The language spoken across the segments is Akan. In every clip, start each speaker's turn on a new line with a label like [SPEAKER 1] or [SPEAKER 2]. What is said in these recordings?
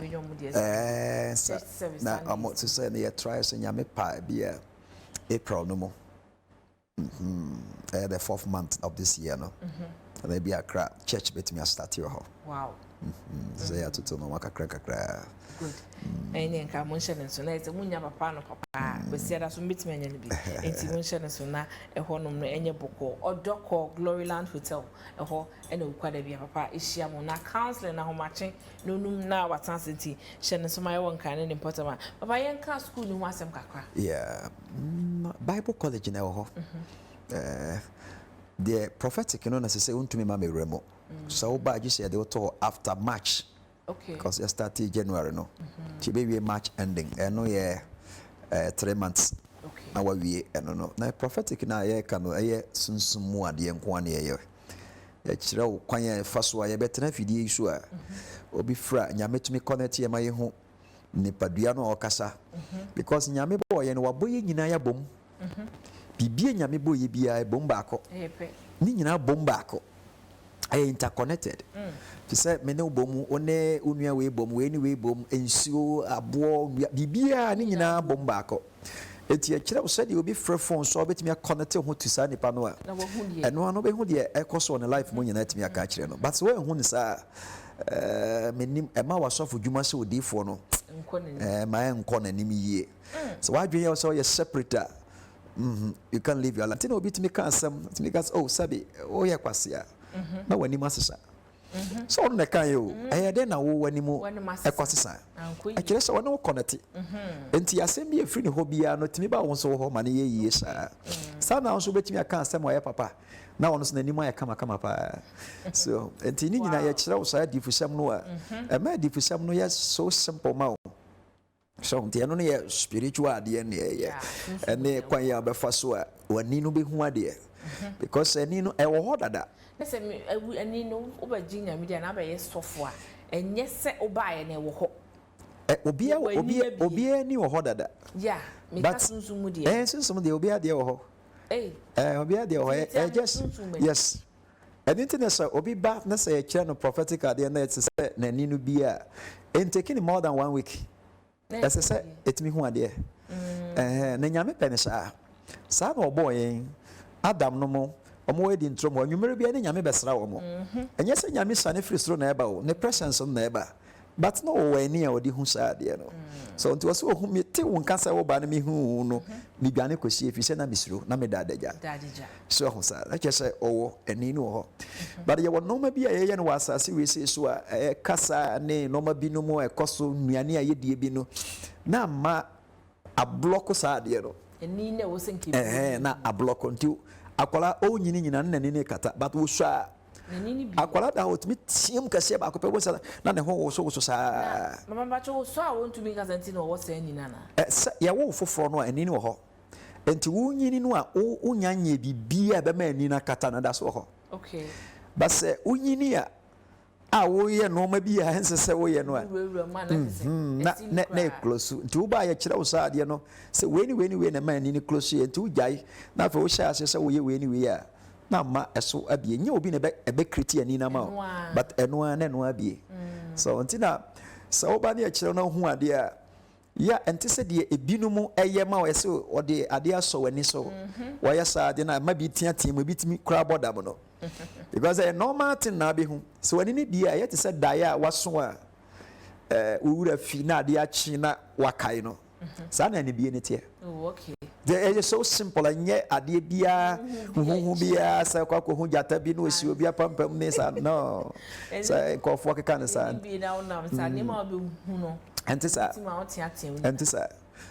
[SPEAKER 1] benyo mu de
[SPEAKER 2] service na amo to say na try so nyame pa bia April no mo the 4th month of this year no and there be a church betimi start here.
[SPEAKER 1] Wow.
[SPEAKER 2] So ya to no kakra
[SPEAKER 1] good. Ene nka mo nhye so na ese munya papa no papa besia da so betimi anya ne bi enti mo nhye so na ehonom no enye boko odoko Gloryland Hotel eho ene okwada bia papa ehia mo na counseling na homache no num na watanse enti hye ne so ma ye wonka ne important ma papa yen ka school no asem kakra.
[SPEAKER 2] Yeah, Bible college na ho the prophetic no na say untumi ma me remo so ba ji say they will after March.
[SPEAKER 1] Okay.
[SPEAKER 2] Because it started January no. Be March ending. No yeah 3 months.
[SPEAKER 1] Okay.
[SPEAKER 2] Now we no. Na prophetic na ye ka no ye sunsumu ade nko ane ye. Ya kire wo kwan ye faso ye betena fidie isu a. Obi fra nyame tumi connect ye ma ye ho nipadua no okasa. Because nyame bo ye no waboye nyina ya bom. Bibie nyame bo ye bia bom ba akọ. Ni nyina bom ba akọ. Are interconnected. To say me no bom one unua we bom we ni we bom ensuo abo bibia ni nyina bom ba akọ. Eti a kire wo say de obi frɛ phone so obetimi connect ho to sa nipa no a. Eno no be hu de ekoso on life mo nyina timi aka kire no. But we hu ni sa menim e ma wasofo dwuma se odifo no. Ma enko na nim yie. So why do you say you separate? You can live your life. Tino obi timi kan asem, timi gas oh sabi oh ye kwase a. Na wani masesa. So on the kan yo eh dey na wo wani mu ekwasesa. A kire so woni wo connect. Enti asem bi efiri ne ho bia no timi ba won so ho ma ne ye yie sa. Sa na won so betimi aka asem o ye papa. Na won so na nimu ya kama pa. So enti ni nyina ye kire wo sa difusam no a. E ma difusam no ye so simple ma. So nti eno ne spiritual ade ne ye. Ene kwan ya be fa so a wani no be hu ade. Because eni no e wo ho dada.
[SPEAKER 1] Nese eni no obaji nya media na ba ye sofo a enye se obaye na wo ho. Obi ni wo ho dada. Yeah, me ka sunsumu de.
[SPEAKER 2] Sunsumu de obi ade wo ho. Obi ade wo ho. Just yes. And internet obi ba na say kire no prophetic ade na it say na ni no bi a and taking more than 1 week. As I say etimi hu ade. Na nyame penisa. Sa na oboy Adam no mo omo wedi ntro mo nwumere bia ne nyame besra wo mo enye se nyame sane free sro na eba wo ne presence na eba but no wo ani a odi hu sa de no so nti wo hu me te won kasa wo ba na me hu no mi biane kosi efi se na misro na me dadaja so hu sa na che se owo ani no ho but ye wo no ma bia ye no wasase we se so a kasa ne no ma bi no mo ekoso nuane a ye die bi no na ma a block sa de no
[SPEAKER 1] eni na wo senki
[SPEAKER 2] na a block nti akwala o nyina na nene kata but wo sha akwala da otimi tiem kase ba ko pe wo sa na ne ho wo so sa
[SPEAKER 1] mama ba cho so a won tumi kasa nti no wo sa nyina na
[SPEAKER 2] ya wo foforo no eni ne wo ho enti wo nyini no a wo nyanye bibia be ma eni na kata na da so ho
[SPEAKER 1] okay
[SPEAKER 2] but se wo nyini a wo ye no ma bia hense se wo ye no a na close nti wo ba ye kire wo sa de no se weni na ma eni ne close ye nti wo jai na fa wo sha ase se wo ye weni ya na ma eso abie nya obi na be kriti ani na ma but eno na eno abie so nti na so wo ba ne kire no hu ade a ya enti se de ebinum eye ma wo se wo de ade aso wani so wo ya sa de na ma bi tiatia mo bitimi kra bodam no because a normal thing na be hu so wani ni dia yet say die a waso a wura fi na ade achi na wakai no sa na ni bi ne tie
[SPEAKER 1] oh okay
[SPEAKER 2] there is so simple anye ade bia hu bia sa kwa ko hu jata bi no osi obi apampam ne sa no sa ko fo ke kan sa
[SPEAKER 1] bi na unam sa ni ma be hu no
[SPEAKER 2] enti sa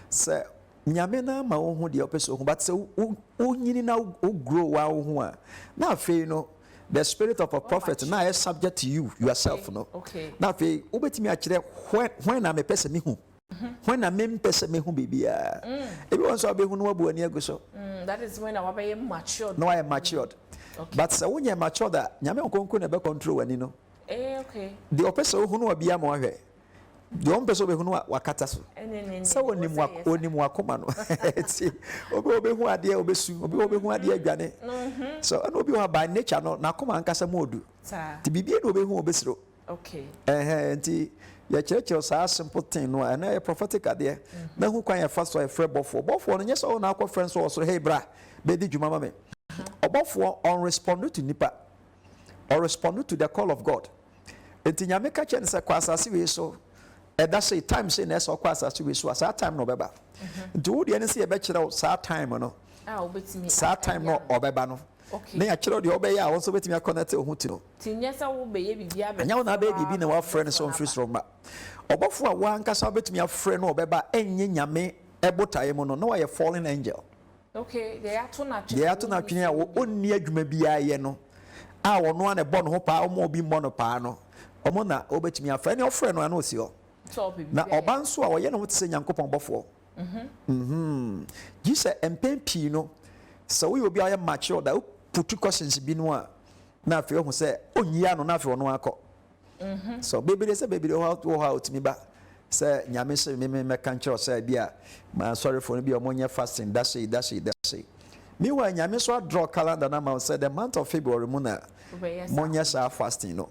[SPEAKER 2] sa nyame na ma wo hu de opeso hu but se wo nyini na wo grow wa wo hu a na afei no the spirit of a prophet na is subject to you yourself no na afei wo betimi a kire when na me pese me hu when na me pese me hu bibia ebi won so be hu no wabu ani aguso
[SPEAKER 1] that is when I be matured
[SPEAKER 2] no I am matured but se wo nya matured da nyame onkonko na be control ani no
[SPEAKER 1] okay
[SPEAKER 2] the opeso hu no obi ama hwe the one person who wakata so so onim wakoma no ti obi hu ade obesu obi hu ade adwane so and obi hu by nature no na koma ankasa modu ti bibie no obi hu obesiro
[SPEAKER 1] okay
[SPEAKER 2] nti ya kyerɛkyerɛ saa simple thing no and a prophetic ade na hu kwan ya fa so afrɛ bɔfoɔ no nyɛ sɛ wo na akɔ friend so wɔ so hey bra bɛdi dwuma ma me ɔbɔfoɔ on respond to nipa or respond to the call of God enti nyame ka kyerɛ ne sɛ kɔ asase wei so ɛda sɛ time sɛ na ɛsɛ ɔkɔ asase wei so saa time no ɔbɛba nti wo deɛ ne sɛ yɛbɛkyerɛ wo saa time no saa time no ɔbɛba no na yɛakyerɛ deɛ ɔbɛyɛ a wo nso wobɛtumi akɔnɛte wo ho ti no ɛnyɛ wo na abɛyɛ biribi na woafrɛ no sɛ ɔmfiri soro ma ɔbɔfoɔ a woankasa wobɛtumi afrɛ no ɔbɛba ɛnyɛ nyame ɛbotaeɛ mu no na wayɛ fallen angel deɛ ato no atwene a ɔnni adwuma biara yɛ no a ɔno a na ɛbɔ no ho paa ɔma obi mmɔ no paa no ɔmo na wobɛtumi afrɛ ne ɔfrɛ no ana ɔsi hɔ na ɔba nso a ɔyɛ ne ho te sɛ nyankopɔn bɔfoɔ gye sɛ mpɛn pii no sɛ woyɛ obi a ɔyɛ mature da woputu questions bi no a na afei ɔhu sɛ ɔnyia no na afei ɔno akɔ so bebree sɛ bebree wɔ hɔ a ɔtumi ba sɛ nyame sɛ mɛka nkyerɛ sɛ bi a masɔrefoɔ no bi a ɔmonyɛ fasting da sei meanwhile nyame so adraw calendar na ma wo sɛ the month of February mu na monyɛ saa fasting no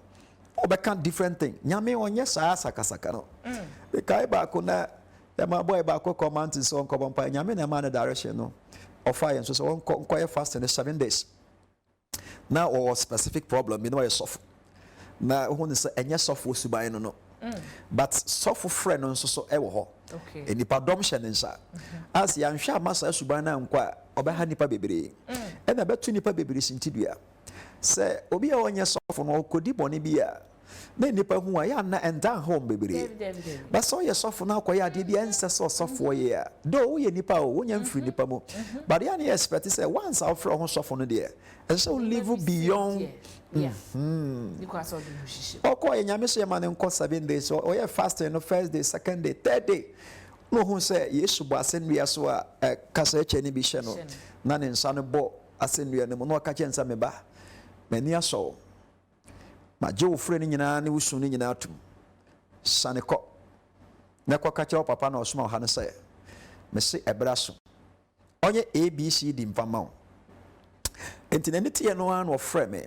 [SPEAKER 2] ɔbɛka different thing nyame ɔnyɛ saa sakasaka no bɛkae baako na ɛma bɔɛ baako kɔ mountain sɛ ɔnkɔbɔ mpa nyame na ɛma no direction no ɔfa yɛn so sɛ ɔnkɔyɛ fasting no 7 days na ɔwɔ specific problem bi na ɔyɛ sɔfo na wohu ne sɛ ɛnyɛ sɔfo suban no but sɔfo frɛ no nso so ɛwɔ hɔ nipadɔm hyɛ ne nsa as yɛanhwɛ ama saa suban no ankɔ a ɔbɛha nipa bebree ɛna ɛbɛto nipa bebree sintidua sɛ obi a ɔnyɛ sɔfo no ɔkɔdi bɔne bi a na nipa hu a yɛanna ɛnda nhɔ bebree ba sɛ ɔyɛ sɔfo no akɔyɛ adeɛ bi ɛnsɛ sɛ ɔsɔfoɔ yɛ a dɛ woyɛ nipa o wonya mfiri nipa mu but yɛa ne yɛ expect sɛ once a wofrɛ ho sɔfo no deɛ ɛsɛ sɛ wo live beyond ɔkɔ yɛ nyame so yɛma ne nkɔ 7 days ɔyɛ fasting no first day second day third day na ɔhu sɛ yesu bɔ asɛnnua so a kasa akyɛ no bi hyɛ no na ne nsa no bɔ asɛnnua no mu na ɔka kyɛ nsa meba m'ani asɔ wo magye wo frɛ no nyinaa ne wo su no nyinaa tom sane kɔ na kɔka kyerɛ wo papa na ɔsoma ɔha no sɛ mese ɛbra so ɔnyɛ abcd mfa ma wo enti n'ani teɛ no ara na ɔfrɛ me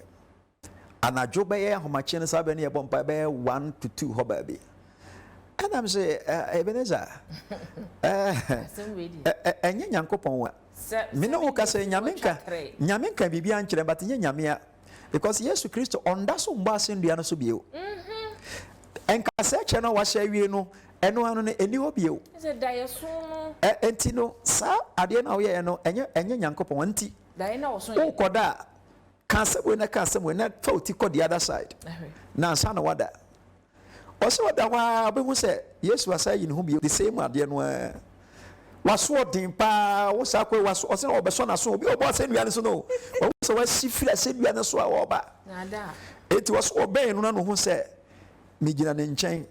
[SPEAKER 2] anadwo bɛyɛ ahomakye no saa bɛ ne yɛbɔ mpa bɛyɛ 1 to 2 hɔ baabi ɛnam sɛ Ebenezer ɛnyɛ nyankopɔn a mene wo ka sɛ nyame nka biribia nkyerɛ but nyɛ nyame a because Yesu Kristo ɔnda so mbɔ asɛnnua no so bio ɛnkasɛ kyɛ no wahyɛ awie no ɛno ano no ɛni hɔ bio enti no saa adeɛ no a woyɛɛ no ɛnyɛ nyankopɔn nti wokɔda a ka asɛm wei na fa wo ti kɔ the other side na ansa na wada ɔsɛ wada hɔ a wobɛhu sɛ Yesu asa yi ne ho bio the same adeɛ no a waso ɔden paa wo saa kɔ waso ɔsɛ na ɔbɛsɔ n'aso obi ɔbɔ asɛnnua no so no ɔwo sɛ wasi firi asɛnnua no so a wɔba enti wɔso ɔbɛn no na no ho sɛ megyina ne nkyɛn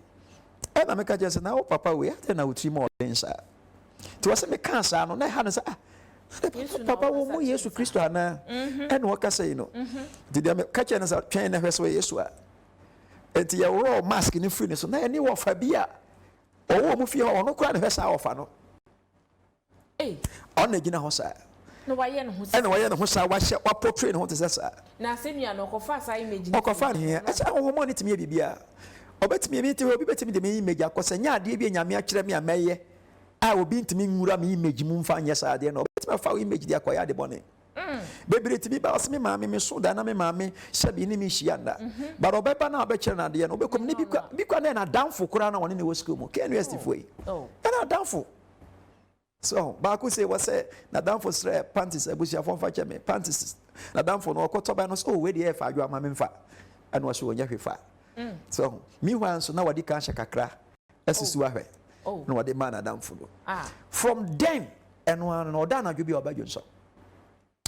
[SPEAKER 2] ɛna meka kyerɛ sɛ na wo papa wei adɛn na wotiri ma ɔden saa nti wɔsɛ meka saa no na ɛha no sɛ papa wo mu Yesu Kristo anaa ɛna wɔka sɛ yi no nti deɛ meka kyerɛ no sɛ twɛn na hwɛ sɛ wɔ Yesu a enti yɛworɔ mask no firi ne so na ɛne wɔfa bi a ɔwɔ mu fie hɔ ɔno koraa ne hwɛ saa wɔfa no ɔna gyina hɔ saa ɛna wɔyɛ ne ho saa wahyɛ wapɔtwe ne ho te sɛ saa
[SPEAKER 1] na asɛnnua no ɔkɔfa saa image
[SPEAKER 2] ɔkɔfa ne hia ɛsɛ ahohomɔ ne tumi yɛ biribiaa ɔbɛtumi mi te hɔ obi bɛtumi de me image akɔ sɛ nyɛ adeɛ bi a nyame akyerɛ me a mɛyɛ a obi ntumi nwura me image mu mfa nyɛ saa adeɛ no ɔbɛtumi afa wo image de akɔyɛ ade bɔne bebree tumi ba ɔsɛ me maame me so da na me maame hyɛ bi ne me hyia nda but ɔbɛba na ɔbɛkyerɛ no adeɛ no ɔbɛkɔm ne bi kwa na ɛnadamfo koraa na ɔne ne wɔ school mu KNUST foɔ yi ɛnadamfo so baako say was say na danfo srɛ panties abusuafo mfa kyɛ me panties na danfo no ɔkɔtɔ ba no so we dey fa adwo ama me mfa ɛna ɔhyɛ wɔnya hwefa so meanwhile so na wadi kan hyɛ kakra asisi ahwɛ na wadi ma na danfo no from then ɛno no ɔda na adwo bi ɔba dwonso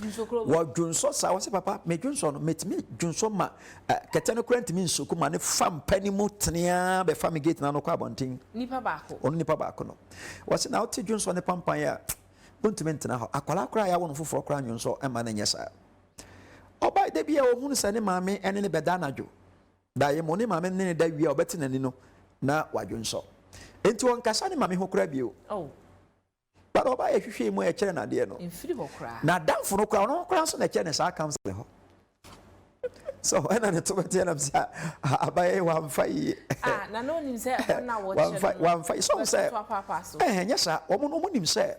[SPEAKER 2] dwonso sa wɔsɛ papa me dwonso no metimi dwonso ma kɛtɛ no kura ntimi nsoku ma ne fam pani mu tenea be fam gate na no kɔ abɔnten nipa baako no wɔsɛ na wote dwonso ne pampan a wontumi ntena hɔ akwala kora ya wɔn foforɔ kora dwonso ɛma ne nyɛ saa ɔba de bia ohunu sɛ ne maame ɛne ne bɛda anadwo da yɛ mo ne maame ne ne da wi a ɔbɛte n'ani no na wadwonso enti wɔn kasa ne maame ho kora bio but oba ye hwehwe mu e kyere na de no
[SPEAKER 1] mfiri ho kra
[SPEAKER 2] na damfo no kra no kra so na kyere ne saa council ho so ɛna ne to bɛte na msa abaye wa mfa yi
[SPEAKER 1] na no nim say na wo
[SPEAKER 2] wa mfa so say nyɛ sa ɔmo nim say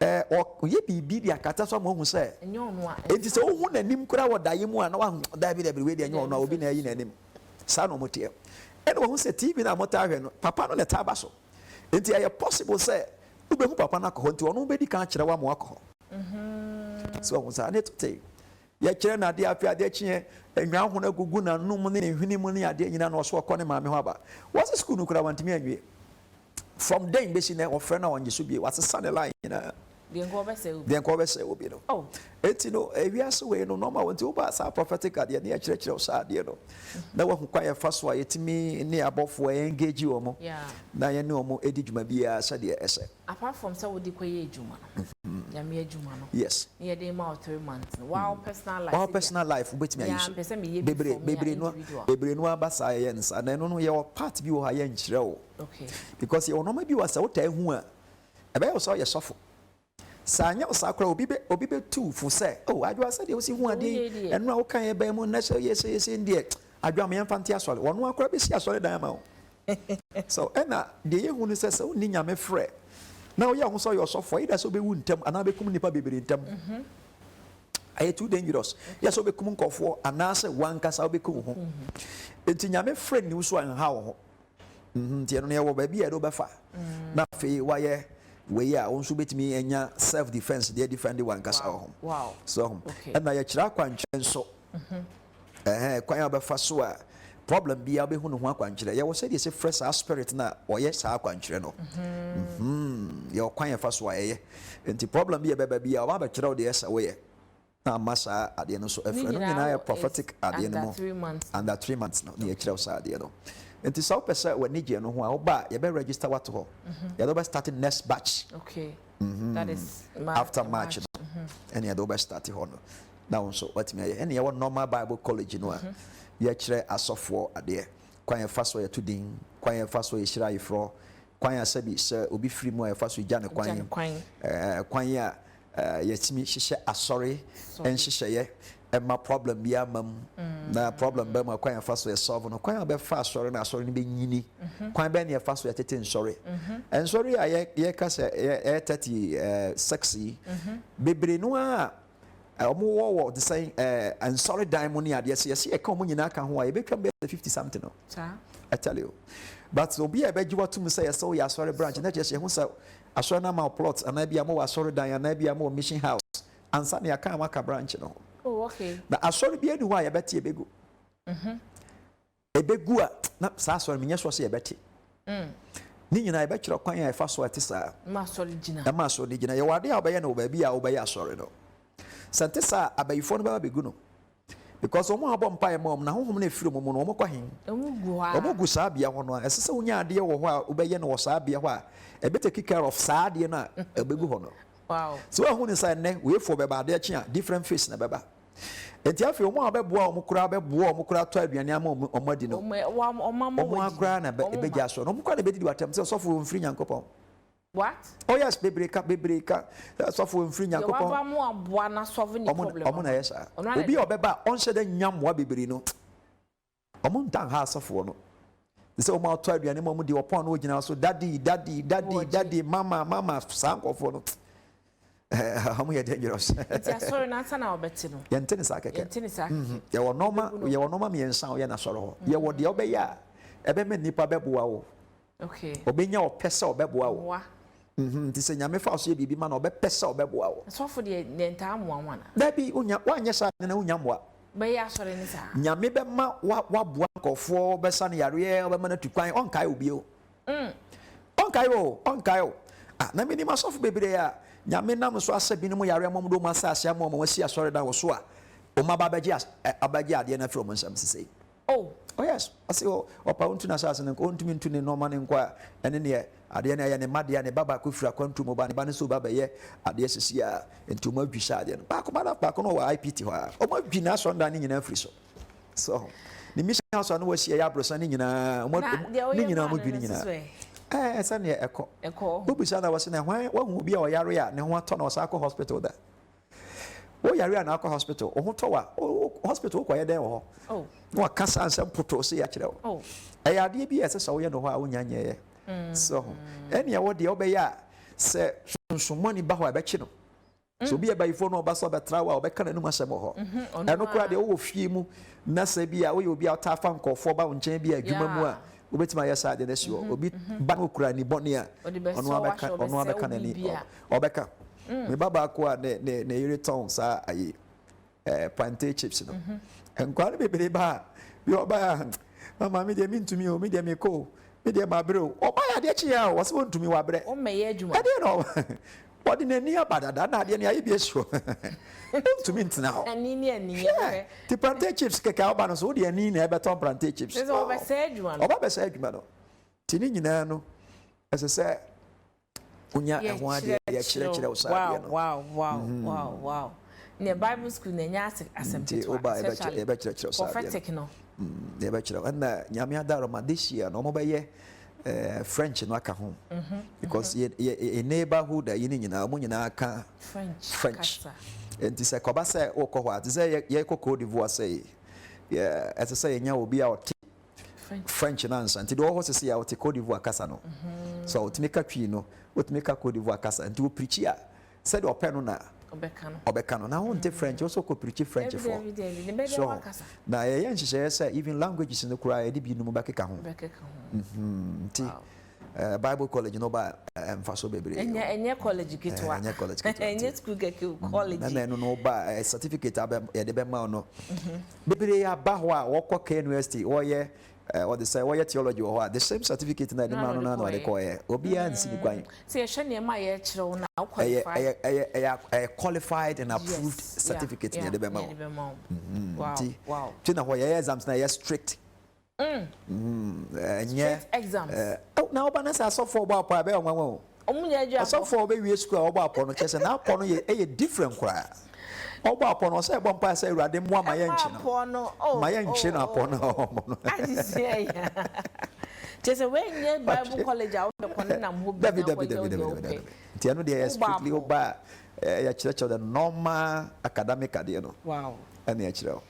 [SPEAKER 2] ɔyɛ biribi di akata so mo hu say
[SPEAKER 1] ɛnyɛ ɔno a
[SPEAKER 2] enti sɛ wo hu nanim kura wɔ daye mu a na wa da bi we di ɛnyɛ ɔno a obi na ayi nanim sa no mo tie ɛna wo hu sɛ TV na mo ta hwɛ no papa no le ta ba so enti ɛyɛ possible say ube hu papa na akɔ nti ɔno be di kan kyerɛ wa mo akɔ so wo sa ne to te ya kyerɛ na ade afi ade kye enwa ho na gugu na num ne hwini mu ne ade nyina na ɔso ɔkɔ ne maame ho aba was school no kura wantimi anwie from then be si na ɔfrɛ na ɔnye so bie wasesa ne line nyina
[SPEAKER 1] de nko bɛsɛ
[SPEAKER 2] obi no eti no ewiase we no normal wanti oba sa prophetic ade ne kyerɛkyerɛ o sa ade no na wahu kwa yɛ fa so a yetimi ne abɔfo engage wo mo na yɛ ne omo edi dwuma bia sɛ de ɛsɛ
[SPEAKER 1] apart from say wodi koyɛ adwuma no yame adwuma no
[SPEAKER 2] yes
[SPEAKER 1] ne yɛ de ma 3 months no wow personal life
[SPEAKER 2] wobetimi ayi bebre no abasa yɛ nsa na no no yɛ part bi wo ha yɛ nkyerɛ wo
[SPEAKER 1] okay
[SPEAKER 2] because yɛ onoma bi wasa wo ta hu a ɛbɛyɛ wo sɛ yɛ sɔfo sanya osakra obi be tu fu say adwa say de o si hu ade enu a wo kan e ba mu na say yes ndie adwa me mfa nte asole wono akra be si asole dan ma wo so ena de ye hu no say so ni nyame frɛ na wo ye hu so your sofo ida so be wu ntam ana be kum nipa bebere ntam aye too dangerous yes so be kum nkofo ana say wankasa wo be kum ho enti nyame frɛ ni wo so an ha wo ho nti eno ne wo ba bi e do be fa na fe wa ye we are also betimi enya self defense they defend one kasa ho so and na ya kira kwantwe so kwan ya befa so a problem bia be hu no ho akwankyere ye wo say dey say fresh spirit na oye sa akwankyere no ye kwan ya fa so a ye enti problem bia beba bia wa ba kira o dey esa we na masa ade no so efre no nyina ya prophetic ade no mo under 3 months no ye kira o sa ade no enti so pesa we nije no ho a oba ye be register what ho ye do be start next batch
[SPEAKER 1] that is
[SPEAKER 2] after March and ye do be start ho no now so what me ye and ye normal Bible college no a ye kire asofo ade kwan ye faso ye tudin kwan ye faso ye hira yefro kwan ya sabi se obi free mu ye faso gya ne kwan ya ye timi hihye asori en hihye ye ma problem bia mam na problem be ma kwan fa so e solve no kwan be fa asori na asori ni be nyini kwan be ne fa so e tete nsori ensori a ye ka se e 30 bebre no a omo wo the same ensori diamond ade se ye ka omo nyina ka ho a ye betwa be 50 something no I tell you but obi e be jiwa tum say so ya asori branch na je se ho sa asori na ma plot ana bia mo asori dan ana bia mo mission house ansa na ya ka ma ka branch no
[SPEAKER 1] okay
[SPEAKER 2] na asori bi eni ho a ye beti ebegu ebegu a na sa asori menye so se ye beti ni nyina ye be kire kwan ya fa so ati sa
[SPEAKER 1] ma asori gina
[SPEAKER 2] ye wade a obaye na obabi a obaye asori no sante sa abayifo no ba begu no because omo abo mpa mom na honhom na efiri mom no omo kwa hin omo gu sa bia ho no a esese wonya ade wo ho a obaye na wo sa bia ho a ebete take care of sa ade na ebegu ho no
[SPEAKER 1] wow
[SPEAKER 2] so who ni say ne we for beba ade chi a different face na beba enti afi omo abeboa omo kura to aduane ama omo adi no omo akura na ebeja so no omo kwa na bedi watam say so for mfiri nyankopon
[SPEAKER 1] what
[SPEAKER 2] oh yes bebreka so for mfiri nyankopon
[SPEAKER 1] wa mo aboa na solve ni problem
[SPEAKER 2] omo na yes obi obeba on shede nyamwa bebere no omo ntan ha so for no say omo to aduane ma omo di opon no ogina so daddy mama sankofo no how you dangerous
[SPEAKER 1] sorry na sana obeti no
[SPEAKER 2] ye ntene sa keke ye wo normal me ensan o ye na soro ho ye wo de obeya ebe me nipa beboa wo
[SPEAKER 1] okay
[SPEAKER 2] obenya opesa obeboa wo nti se nyame fa so ye bibi ma na obepesa obeboa wo
[SPEAKER 1] so for de nenta amoa wana
[SPEAKER 2] da bi onya wanye sa na onya moa
[SPEAKER 1] be ya soro ni sa
[SPEAKER 2] nyame be ma wa boa nkofo be sa na yare obe ma na tukwan onkai obi o onkai o na me ni ma so fo bebere ya nyame nam so asabi no yare amom do masase amom wasi asore da wo so a o ma ba abaji ade na from nsam sesei oh yes asi o pa untu na sase nko ontumi ntu ne normal ne nko a ene ne ade na ya ne made ne baba ko fira kwantu mo ba ne ba ne so baba ye ade sesi a entu ma dwisa ade no ba ko no wa IPT ho a o ma dwi na so nda ne nyina firi so ni mission house no wasi ya brosa ne nyina ne nyina mo dwi ne nyina esa ne eko obisa na wase na hwan wa hu bia o yare a ne ho ato na o sa ko hospital da o yare a na ko hospital o ho to wa o hospital ko yɛ den wo
[SPEAKER 1] oh
[SPEAKER 2] no akasa ansem poto se ya kyerɛ wo
[SPEAKER 1] oh
[SPEAKER 2] ɛyɛ ade bi ɛsɛ sɛ wo yɛ no ho a wonya nyɛ so ɛne wo de obɛyɛ a sɛ sunsumoni ba ho a bɛkye no so bi abayifo no oba so betra wa obɛka na num asɛm ho ɛno kora de wo fie mu na sɛ bi a wo yɛ obi a ɔta fa nkɔfo ba wo nkyɛn bi adwuma mu a obetima yɛ saa de na si obi ba no kura ni bɔne a ɔno abɛka na ni ɔbɛka me baba ko a ne yere tɔn saa ayi plantain chips no nkwa no bebere ba bi ɔba mama me de mintumi o me de me ko me de ma bre o ɔba ya de kyi ya o wɔse wontumi wa bre
[SPEAKER 1] o meyɛ adwuma
[SPEAKER 2] ɛde no ɔde n'ani abadada na adeɛ ne ayɛ bi esuo wontumi ntena hɔ
[SPEAKER 1] ani
[SPEAKER 2] ti plantain chips keka ɔba no so wode ani na ɛbɛtɔn plantain chips
[SPEAKER 1] sɛ ɔbɛsɛ adwuma no
[SPEAKER 2] ɔba bɛsɛ adwuma no ti ne nyinaa no ɛsɛ sɛ unya ɛho adeɛ yɛ kyerɛkyerɛ wo saa adeɛ no
[SPEAKER 1] wow ne Bible school na nya asɛm
[SPEAKER 2] tete ɛbɛkyerɛkyerɛ wo saa adeɛ
[SPEAKER 1] prophetic no
[SPEAKER 2] ɛbɛkyerɛ ɛna nyame adaroma this year no ɔmɔbɛyɛ French no aka ho because a neighborhood a yini nyinaa ɔmo nyinaa ka French enti sɛ kɔba sɛ wokɔ hɔ a te sɛ yɛkɔ Cote d'Ivoire sɛ ɛsɛ sɛ yɛnya obi a ɔte French na nsa nti deɛ ɔwɔ hɔ sɛ yɛ ɔte Cote d'Ivoire kasa no so ɔtumi ka twi no ɔtumi ka Cote d'Ivoire kasa nti wo preach a sɛ deɛ ɔpɛ no na ɔbɛka no na wonte French also kɔ preach French for so na yɛyɛ nhyehyɛeɛ sɛ even languages no koraa yɛde bi no mu bɛkeka ho nti Bible college no ba mfa so bebree
[SPEAKER 1] ɛnyɛ college kitwa ɛnyɛ school college
[SPEAKER 2] na no ba certificate yɛde bɛma no bebree aba hɔ a wɔkɔ K University wɔyɛ what they say wɔyɛ theology wɔ hɔ a the same certificate na de ma no na wɔde kɔyɛ obiara nsi ni kwan
[SPEAKER 1] sɛ yɛhwɛ nneɛma a yɛkyerɛw na
[SPEAKER 2] ɛyɛ qualified and approved certificate na yɛde bɛma wo wow tina hɔ yɛyɛ exams na yɛ strict
[SPEAKER 1] strict exams
[SPEAKER 2] na ɔba na sɛ asɔfoɔ ɔbɔ apɔ a bɛyɛ ɔnwanwa o asɔfoɔ ɔbɛwie school a ɔbɔ apɔ no kyerɛ sɛ na apɔ no yɛ different koraa ɔbɔ apɔ no sɛ ɛbɔ mpa sɛ awurade mmoa ma yɛnkye no ma yɛnkye no apɔ no ɔmɔ no
[SPEAKER 1] kyerɛ sɛ wɔnyɛ Bible college a wobɛkɔ ne nam hɔ
[SPEAKER 2] David nti ɛno deɛ yɛ strictly woba a yɛkyerɛkyerɛ the normal academic adeɛ no ɛne yɛkyerɛ wo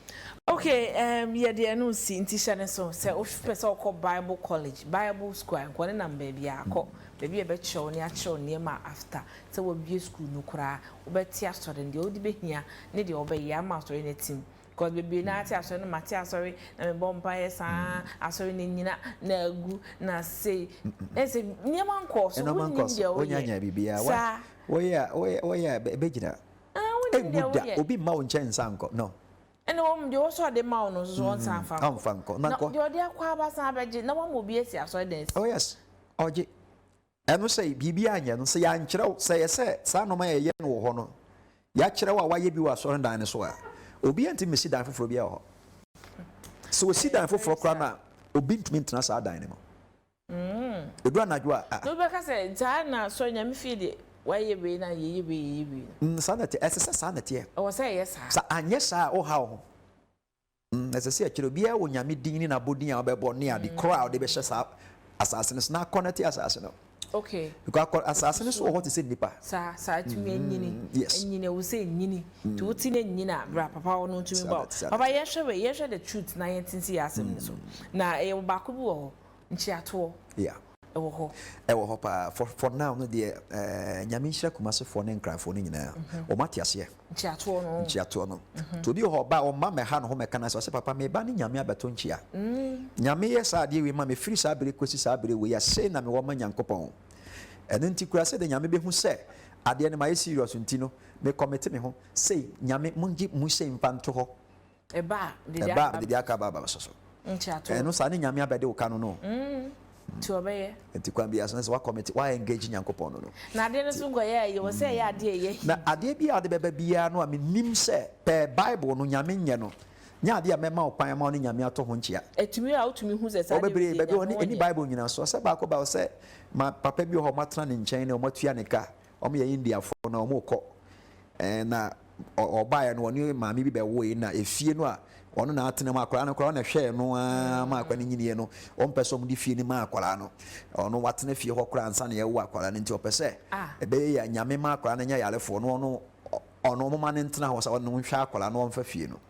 [SPEAKER 1] okay yɛdeɛ no si nti hyɛ ne so sɛ wopɛ sɛ wokɔ Bible college Bible school a nkɔ ne nam baabi a akɔ baabi ɛbɛkyerɛw ne akyerɛw nneɛma after sɛ wabie school no koraa wobɛte asɔre deɛ wode bɛhia ne deɛ wobɛyɛ ama asɔre no atim because baabi na ate asɔre no mate asɔre na mebɔ mpaeɛ saa asɔre no nyina na agu na sei ɛsɛ nneɛma nkɔ so wonim deɛ
[SPEAKER 2] woyɛ woyɛ bɛgyina ɛguda obi mma wo nkyɛn nsa nkɔ no
[SPEAKER 1] ɛna wɔn deɛ wɔsɔ de ma wo no so wɔn san fa
[SPEAKER 2] nkɔ na
[SPEAKER 1] deɛ ɔde akɔ aba san abɛgye na wɔn obi esi asɔre dan si
[SPEAKER 2] oh yes ɔgye ɛno sɛ biribi anyɛ no sɛ yɛankyerɛw sɛ yɛ sɛ saa nnɔma yɛyɛ no wɔ hɔ no yɛakyerɛw a wayɛ bi wɔ asɔre dan no so a obi ntumi mesi dan foforɔ bi wɔ hɔ sɛ wɔsi dan foforɔ koraa no a obi ntumi ntena saa dan no mu ɛdu anadwo a
[SPEAKER 1] na wobɛka sɛ saa na sɔre nyame fie de wayɛ wei na yɛyɛ wei
[SPEAKER 2] saa na ɛsɛ sɛ saa na teɛ
[SPEAKER 1] ɛwɔ sɛ ɛyɛ saa
[SPEAKER 2] sa anyɛ saa a ɔha wo ho ɛsɛ sɛ akyerɛ obiara wɔ nyame din ne n'abɔdin a wɔbɛbɔ ne ade korɔ a wɔde bɛhyɛ saa asase no so na akɔnɛte asase no
[SPEAKER 1] okay
[SPEAKER 2] because asase no so wɔ hɔ te sɛ nnipa
[SPEAKER 1] saa tumi anyini wo sɛ nyini to wuti na nyina bra papa wo no tumi ba papa yɛhwɛ the truth na yɛntinsi yɛ asɛm no so na ɛyɛ baako bi wɔ hɔ nkyiatoɔ ɛwɔ hɔ
[SPEAKER 2] pa for now no deɛ nyame nhyira kumasefoɔ ne nkrafoɔ no nyinaa ɔmate aseɛ nkyiatoɔ no to obi hɔ ba ɔma mɛha no ho mɛka na sɛ ɔsɛ papa meba ne nyame abɛto nkyia nyame yɛ saa adeɛ wei ma mefiri saa bere kɔsi saa bere wei asɛ na mewɔ ma nyankopɔn ɛno nti kura sɛ de nyame bɛhu sɛ adeɛ no ma yɛ serious nti no mekɔmete me ho sei nyame mongye mu sɛ mpa nto hɔ ɛba de aka ba so so ɛno saa ne nyame abɛde wo ka no no
[SPEAKER 1] ti obeye
[SPEAKER 2] enti kwa bia so wa commit wa engage nyankopon no
[SPEAKER 1] na ade no so ngoye ye wo se ye ade ye
[SPEAKER 2] na ade bia ade beba bia no a menim se per bible no nyame nye no nya ade a mema opan ma no nyame ato ho nchia
[SPEAKER 1] etumi a otumi hu se sa
[SPEAKER 2] de bebe oni any bible nyina so se ba ko ba se ma papa bi ho matena ne nchen na o matua ne ka o me ye india fo na o mo kɔ na obaye no oni maami bi be wo yi na efie no a ono na atena ma akwara no kwara na hwe no ma akwara nyini no o mpɛ mu di fie ni ma akwara no ono watena fie hɔ kwara ansa na ye wo akwara no nti o pɛ sɛ ebe ya nyame ma akwara no nya yarefo no ono mo ma ne ntena hɔ sa ono hwe akwara no mfa fie no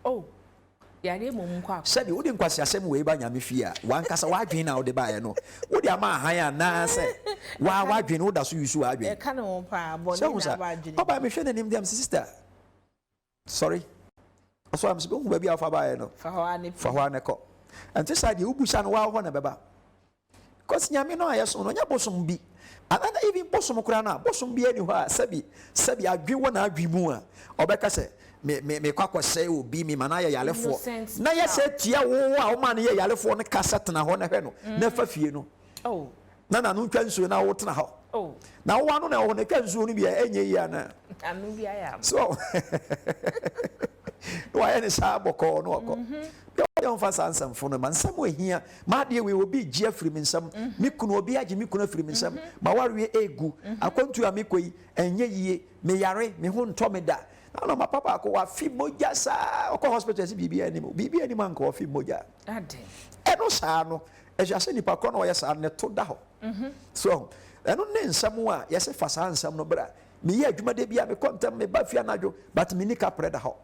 [SPEAKER 1] yare mum kwa
[SPEAKER 2] Sabi wodi nkwasi asem we ba nyame fi a wankasa wadwen na wode ba ye no wodi ama ahan na se wadwen wo da so yusu wadwen
[SPEAKER 1] e ka no pa boni na ba adwene
[SPEAKER 2] oba me hwe nanim dem sister sorry so am sibo ba bia fa ba ye no
[SPEAKER 1] fa ho
[SPEAKER 2] ane ko ante sa de ubusa no wa ho na beba cause nyame no ayeso no nya bosom bi another even bosom kura na bosom bi ani ho a sabi adwen wo na adwen mu a obeka se me kwakwa say obi me mana ya yalefo na ya se tia wo a wo ma na ya yalefo no kasa tena ho na hwe no na fa fie no
[SPEAKER 1] oh
[SPEAKER 2] na no twa nsuo na wo tena ho
[SPEAKER 1] oh
[SPEAKER 2] na wo anu na wo na twa nsuo no bi enye yi ana
[SPEAKER 1] anu bi aya
[SPEAKER 2] so no aye ne sa boko no oko don't fast answer for no man some way here ma de we obi gi afiri me nsam me kunu obi agi me kunu afiri me nsam ma warewe egu akwantu a me koi enye yie me yare me ho nto me da na ma papa ko wa fi moja sa ko hospital si bibi ani man ko fi moja
[SPEAKER 1] ade
[SPEAKER 2] eno sa no e ja se nipa ko no ye sa ne to da ho so eno ne nsam a ye se fa sa nsam no bra me ye adwuma de bia me kontam me ba fi anadwo but me nika pre da ho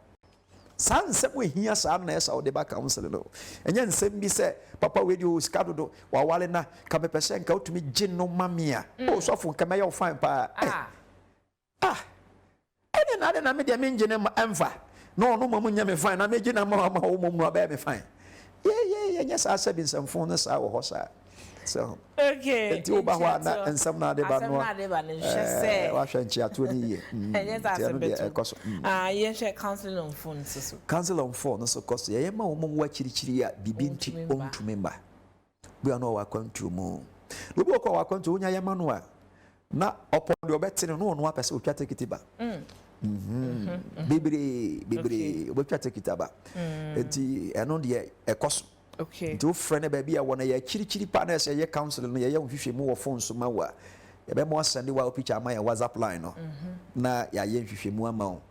[SPEAKER 2] sa nsam we hia sa na esa o de ba counsel no enye nsam bi se papa we di o ska dodo wa wale na ka me pese nka otumi gye no mamia o so fo nka me ye o fine pa ene na de na me de me ngine emfa no no mamu nya me fine na me gye na ma wo mamu aba me fine ye nya sa sabi nsamfo no sa wo ho sa so
[SPEAKER 1] okay
[SPEAKER 2] enti oba ho na nsam na de ba no
[SPEAKER 1] nhwese
[SPEAKER 2] wa hwe nchi ato ni ye
[SPEAKER 1] enye sa sabeto ye hwe counseling on phone so
[SPEAKER 2] counseling on phone no so koso ye ma wo mu akirichiri a bibi nti ontumi mba bia no wa kwantu mu lobi ko wa kwantu nya ye ma no a na opo de obetene no no apese otwa tekitiba bibiri obetwa tekitaba enti eno de ekoso
[SPEAKER 1] okay
[SPEAKER 2] nti o frene ba bia wona ye chirichiri pa na ye counsel no ye nhwehwe mu wo phone so ma wa ye be mo send wa picture ama ya WhatsApp line no na ya ye nhwehwe mu ama o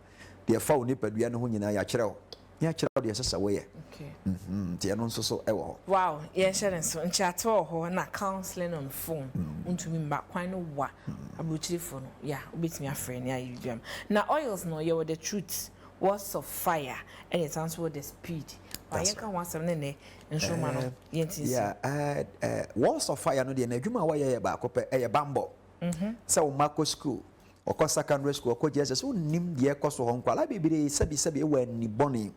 [SPEAKER 2] de fa oni padua no ho nyina ya kyerɛw ya kyerɛw de sesa we ye
[SPEAKER 1] okay
[SPEAKER 2] nti eno nso so e wo
[SPEAKER 1] wow ye share so nchato ho na counseling on phone untumi mba kwan no wa abuchirifo no ya obetimi afre ne ayidwam na oils no ye with the truth words of fire and it answer the speed why you can want something ne nshoma no yentinsi
[SPEAKER 2] yeah words of fire no de na adwuma wa ye ba akopɛ e ye bambo se wo mako school okɔ secondary school okɔ Jesus wo nim de ekoso ho nkwala bibire sabi e wa ni boni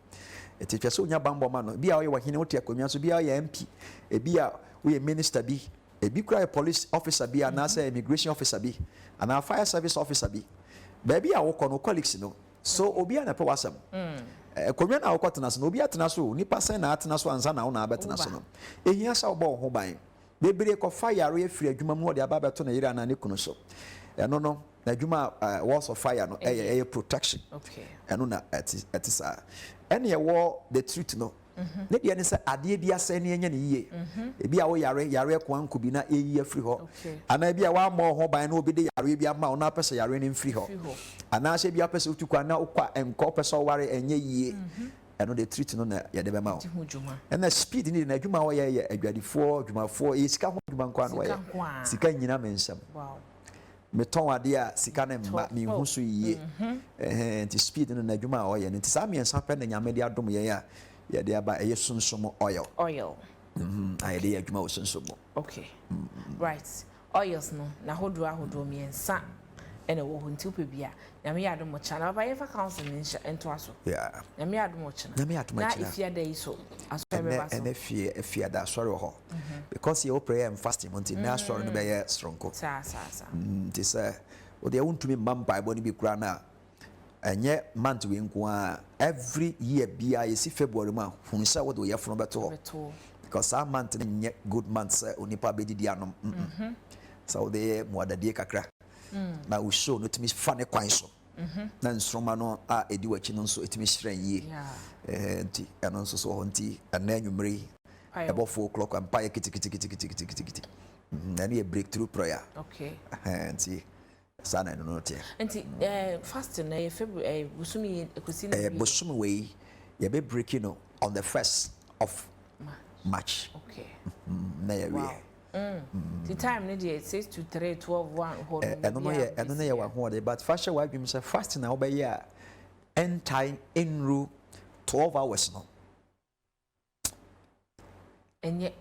[SPEAKER 2] etitwa so nya bambo ma no bia wo ye wahene wo te akonwa so bia wo ye MP e bia wo ye minister bi e bi kura police officer bi ana say immigration officer bi ana fire service officer bi ba bia wo kɔ no colleagues no so obi ana pe wasam konwa na wo tena so no obi atena so nipa sen na atena so anza na wo na abetena so no ehia sa wo bo ho ban bebere ko fire afiri adwuma mu wo de aba beto na yira na ne kunu so eno no na adwuma walls of fire no protection
[SPEAKER 1] okay
[SPEAKER 2] eno na etisa ene ye wo the truth no ne de ne se ade bi asa ne enya ne yie ebi a wo yare kwanku bi na eyi afiri ho ana bi a wa mo ho ban na obi de yare bi ama wo na pese yare ne mfiri ho ana se bi a pese utukwa na ukwa enko pese ware enye yie eno the truth no na ye de be ma wo ena speed ni na adwuma wo ye adwadifo adwumafo e sika ho adwuma nkwa no ye sika nyina mensam wow meton ade a sika ne ma me hu so yie nti speed no na adwuma wo ye nti sa miensa pe na nyame de adom ye ya ye de aba eye sunsumo oil aye de adwuma wo sunsumo
[SPEAKER 1] okay right oils no na hodo miensa ene wo ho nti opebia nyame ya adom chana ba ye fa council ni ento aso
[SPEAKER 2] yeah
[SPEAKER 1] nyame ya adom chana na ifia dey so aso be ba so
[SPEAKER 2] ene fie da sorry ho because you prayer and fasting until na sorry no be ye strong ko
[SPEAKER 1] sa
[SPEAKER 2] nti say o de wontumi mamba ibo ni bi kura na enye month we nko a every year bia yesi February ma hunsa wo do ye funu beto ho because that month nye good month say onipa be didi anom so de mo adade kakra na we show no timi fa ne kwan so na nsroma no a edi wachi no so etimi hran yie nti eno nso so honti ana anwumre about 4 o'clock and pay kiti na ne breakthrough prayer
[SPEAKER 1] okay
[SPEAKER 2] nti sana no tie
[SPEAKER 1] nti fasting na February busumi ekusi na
[SPEAKER 2] busumi we ye be breaking on the 1st of March
[SPEAKER 1] okay
[SPEAKER 2] na ye we
[SPEAKER 1] the time ne dey 6 to 3 12 1 hold
[SPEAKER 2] eno na ye wa ho de but fashion wa dwim say fasting na obey ya end time in rule 12 hours no
[SPEAKER 1] enye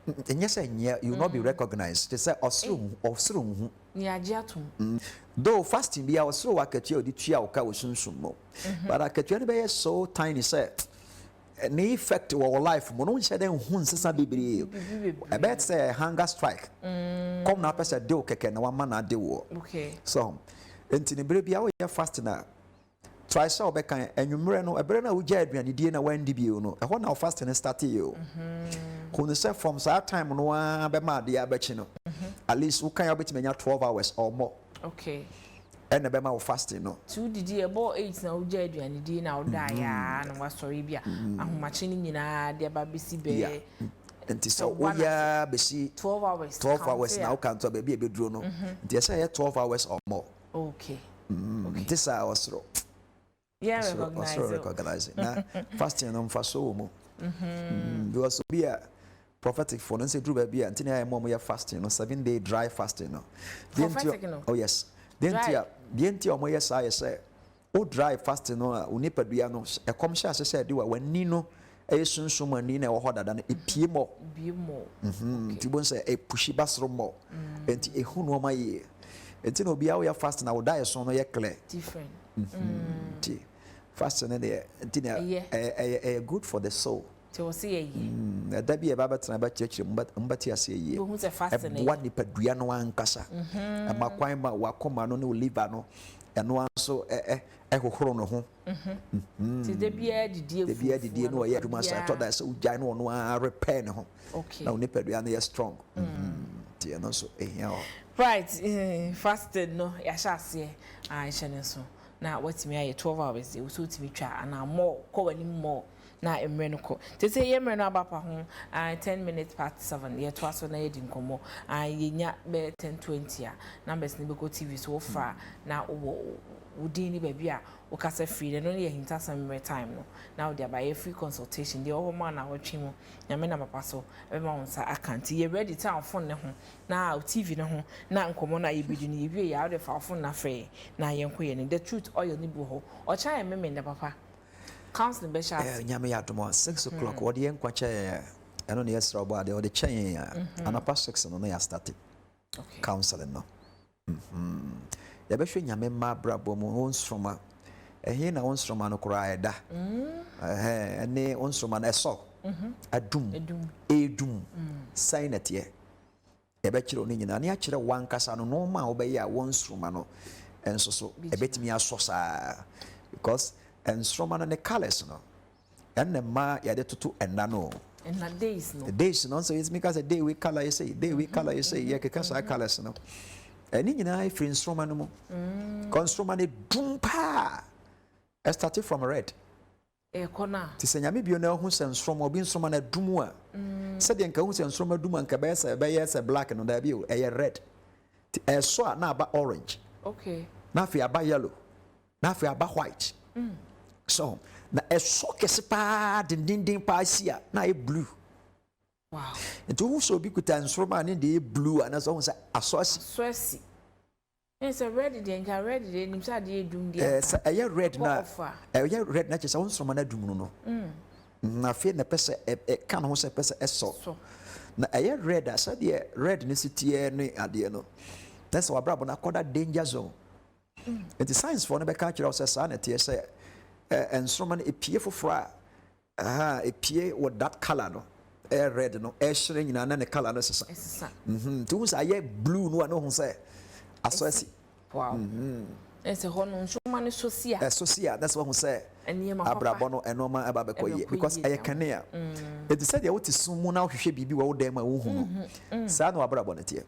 [SPEAKER 2] yes, you will not be recognized. They say osro.
[SPEAKER 1] ni agiatum.
[SPEAKER 2] Though fasting be our slow akatua di tua oka wosunsumo. But akatua ne be so tiny say the effect of our life mo no nche den hu nsesa bebre. I bet say hunger strike. Come na pesa de o keke na wama na de wo.
[SPEAKER 1] Okay.
[SPEAKER 2] So enti ne bre bia wo ye fasting na try say obeka enwumre no ebere na wo gya aduane die na wandi bio no e ho na fasting start you. Kun say from that time no be ma de abechi no. At least we can obet menya 12 hours or more.
[SPEAKER 1] Okay.
[SPEAKER 2] And be ma fasting no.
[SPEAKER 1] 2 didi about 8 na wo gya aduane die na wo da ya na wa sorry bia ahomache ni nyina de ba besi be.
[SPEAKER 2] Enti so oya besi
[SPEAKER 1] 12 hours.
[SPEAKER 2] 12 hours na wo kan to be be duro no. Enti say 12 hours or more.
[SPEAKER 1] Okay.
[SPEAKER 2] Okay. This I also.
[SPEAKER 1] Yeah,
[SPEAKER 2] recognize it. Now, fasting on faso. Because be a prophetic for no say do be a until I am fasting, 7-day dry fasting. No. Oh yes. Then omo yes I say. Oh dry fasting no unipadua no. E come sha say do when nino e sunsun ani na e ho dada na e pie mo. Ti bon say e pushi basro mo. Enti e hu no ma ye. Enti no bia we fasting na wo die so no ye clear.
[SPEAKER 1] Different.
[SPEAKER 2] Fasting is good for the soul.
[SPEAKER 1] So see ye.
[SPEAKER 2] That be a baba tana church mbati ase ye.
[SPEAKER 1] Who say fasting?
[SPEAKER 2] What ni padua no ankasa. E makwan ma wakoma no liver no. Eno anso hohoro no ho.
[SPEAKER 1] Ti de bia didie
[SPEAKER 2] no ye aduma sa to that so ugya no no repair no ho.
[SPEAKER 1] Okay.
[SPEAKER 2] Na oni padua no ye strong. Ti eno so
[SPEAKER 1] right, fasted no ya sha ase a hye so. Na watimi aye 12 hours e so timi twa ana more ko wani more na emre no ko te say emre no abapa ho 10 minutes past 7 ye to aso na ye di nkomo ye nya be 10:20 a numbers ni be ko TV so fra na wudi ni baby a wo kasa free no ye hinta some time no na wo dia ba ye free consultation de wo ma na wo twi mu nyame na papa so e ma won sa account ye ready town phone ne ho na TV ne ho na nkomo na ye bidu ni ye bi ya wo fa phone na free na ye nko ye ni the truth oil ni bu ho o cha ye me na papa counseling be sha
[SPEAKER 2] nyame ya domo 6 o'clock wo de ye nkwa cha eno ne yesra obo ade wo de chen ya anapa 6 no na ya start counseling no ya be hwe nyame ma brabo mu onsroma ehe na onsroma no kura eda ene onsroma na eso adum signet ye ya be kire oni nyina na ya kire wankasa no no ma wo be ya wonsroma no enso so e betimi aso sa because ensroma no ne colors no enne ma ya de tutu enda no
[SPEAKER 1] and the
[SPEAKER 2] days no so it's because a day we color you say yeah kekasa colors no eni nyina free instrument no mo instrument ne dumpa started from red
[SPEAKER 1] corner
[SPEAKER 2] ti senya me bio na hu se instrument obi instrument na dumu a se de nka hu se instrument dumu nka be se black no da bio red ti so na aba orange
[SPEAKER 1] okay
[SPEAKER 2] na fi aba yellow na fi aba white so na so kese pa dindindin pa sia na e blue.
[SPEAKER 1] Wow.
[SPEAKER 2] And to so be kuta instrument in the blue and as almost
[SPEAKER 1] aswasi. It's a red dey nka red dey nim sa dey dum dey.
[SPEAKER 2] Red na. Red na chesa instrument na dum no. Na fe na pese e kan ho se pese eso. Na red asa dey red ne sitie ne ade no. That's why brabo na call danger zone. And the science for na be ka kira o sa na tie say instrument e pie fofora e pie with that color no. Red no shire nyina na ne color no sesa to say aye blue no no hu say aswasi
[SPEAKER 1] wow ese ho no nshoma ne sosia
[SPEAKER 2] that's what hu say abrabo no enoma aba be koye because aye kane a it said ya wuti sumu na hwehwe bibi wo dem ma wo hu no sa no abrabo ne tie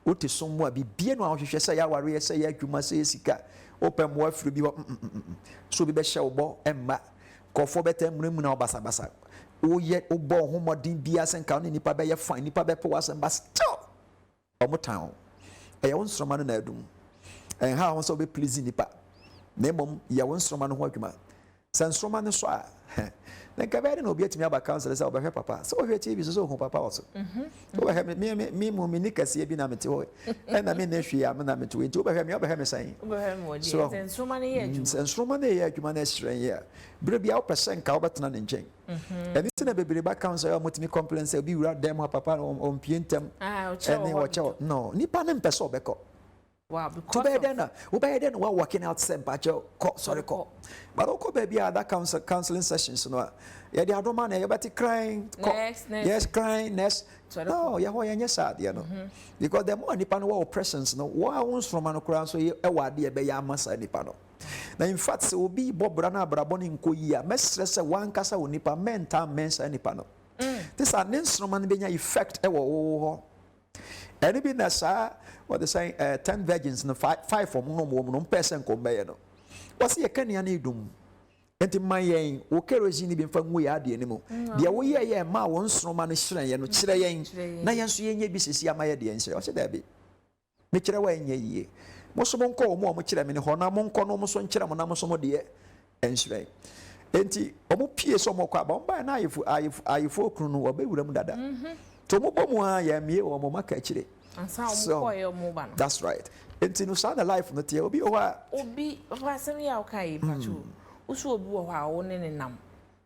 [SPEAKER 2] wuti sumu a bibie no hwehwe say ya ware say ya adwuma say sika open mo afiri bi so bi be hye wo emma kofo betem mu na obasa oye obo homodin bia senka no nipa be ye fine nipa be pe wasem ba still omo town e won sroma no na adum en ha won so be please nipa na mom ye won sroma no ho adwuma san sroma no so a na ka be na obi atimi aba council say obehwe papa so ohwe TV so ho papa also obehwe me mo me nikase bi na mete ho e na me na hwe ya me na mete ho nti obehwe me san
[SPEAKER 1] obehwe mo di san sroma no ye adwuma
[SPEAKER 2] san sroma no ye adwuma na hire ye bre bia wo pese nka wo betena ne nchen eni Tina baby ba council mutimi complain say obi wura dem papa on pientem ene wo no nipa ne mpeso beko
[SPEAKER 1] wow because
[SPEAKER 2] to be then we working out sem pacho sorry ko but oko baby that counseling sessions no ya dey adoma na you better crying
[SPEAKER 1] next
[SPEAKER 2] yes crying next no ya ho ya nya sad you know because the more nipa no wa oppressions no wa wons from anokra so e wa de be ya amasa nipa no na in fact se obi bobra na abrabo ni nkoyi a mesre se wan kasa onipa mental mensa nipa no this an instrument benya effect e wo any be na sa what they say 10 virgins no 5 from no person ko be no was ye kania na edum enti mayen wo kerosene bi mfa nwu ya ade ani mu de wo ye ma wo instrument no hyiren ye no kire yen na yen so yenye bi sisi amaye de yen hyiren o se da bi me kire wa yenye yie mo so monko mo kire me ne ho na monko no mo so nkire mo na mo so mo de enhyiren enti omo pie so mo kwa ba mba na ayefo okunu no obewura mu dada to mo bomu ha ya mie wo mo maka kire
[SPEAKER 1] ansa omo ko ye omo ba no
[SPEAKER 2] that's right enti no sa the life no tie obi o wa
[SPEAKER 1] sem ya o kai pacho usu obi wo ha wo ne nam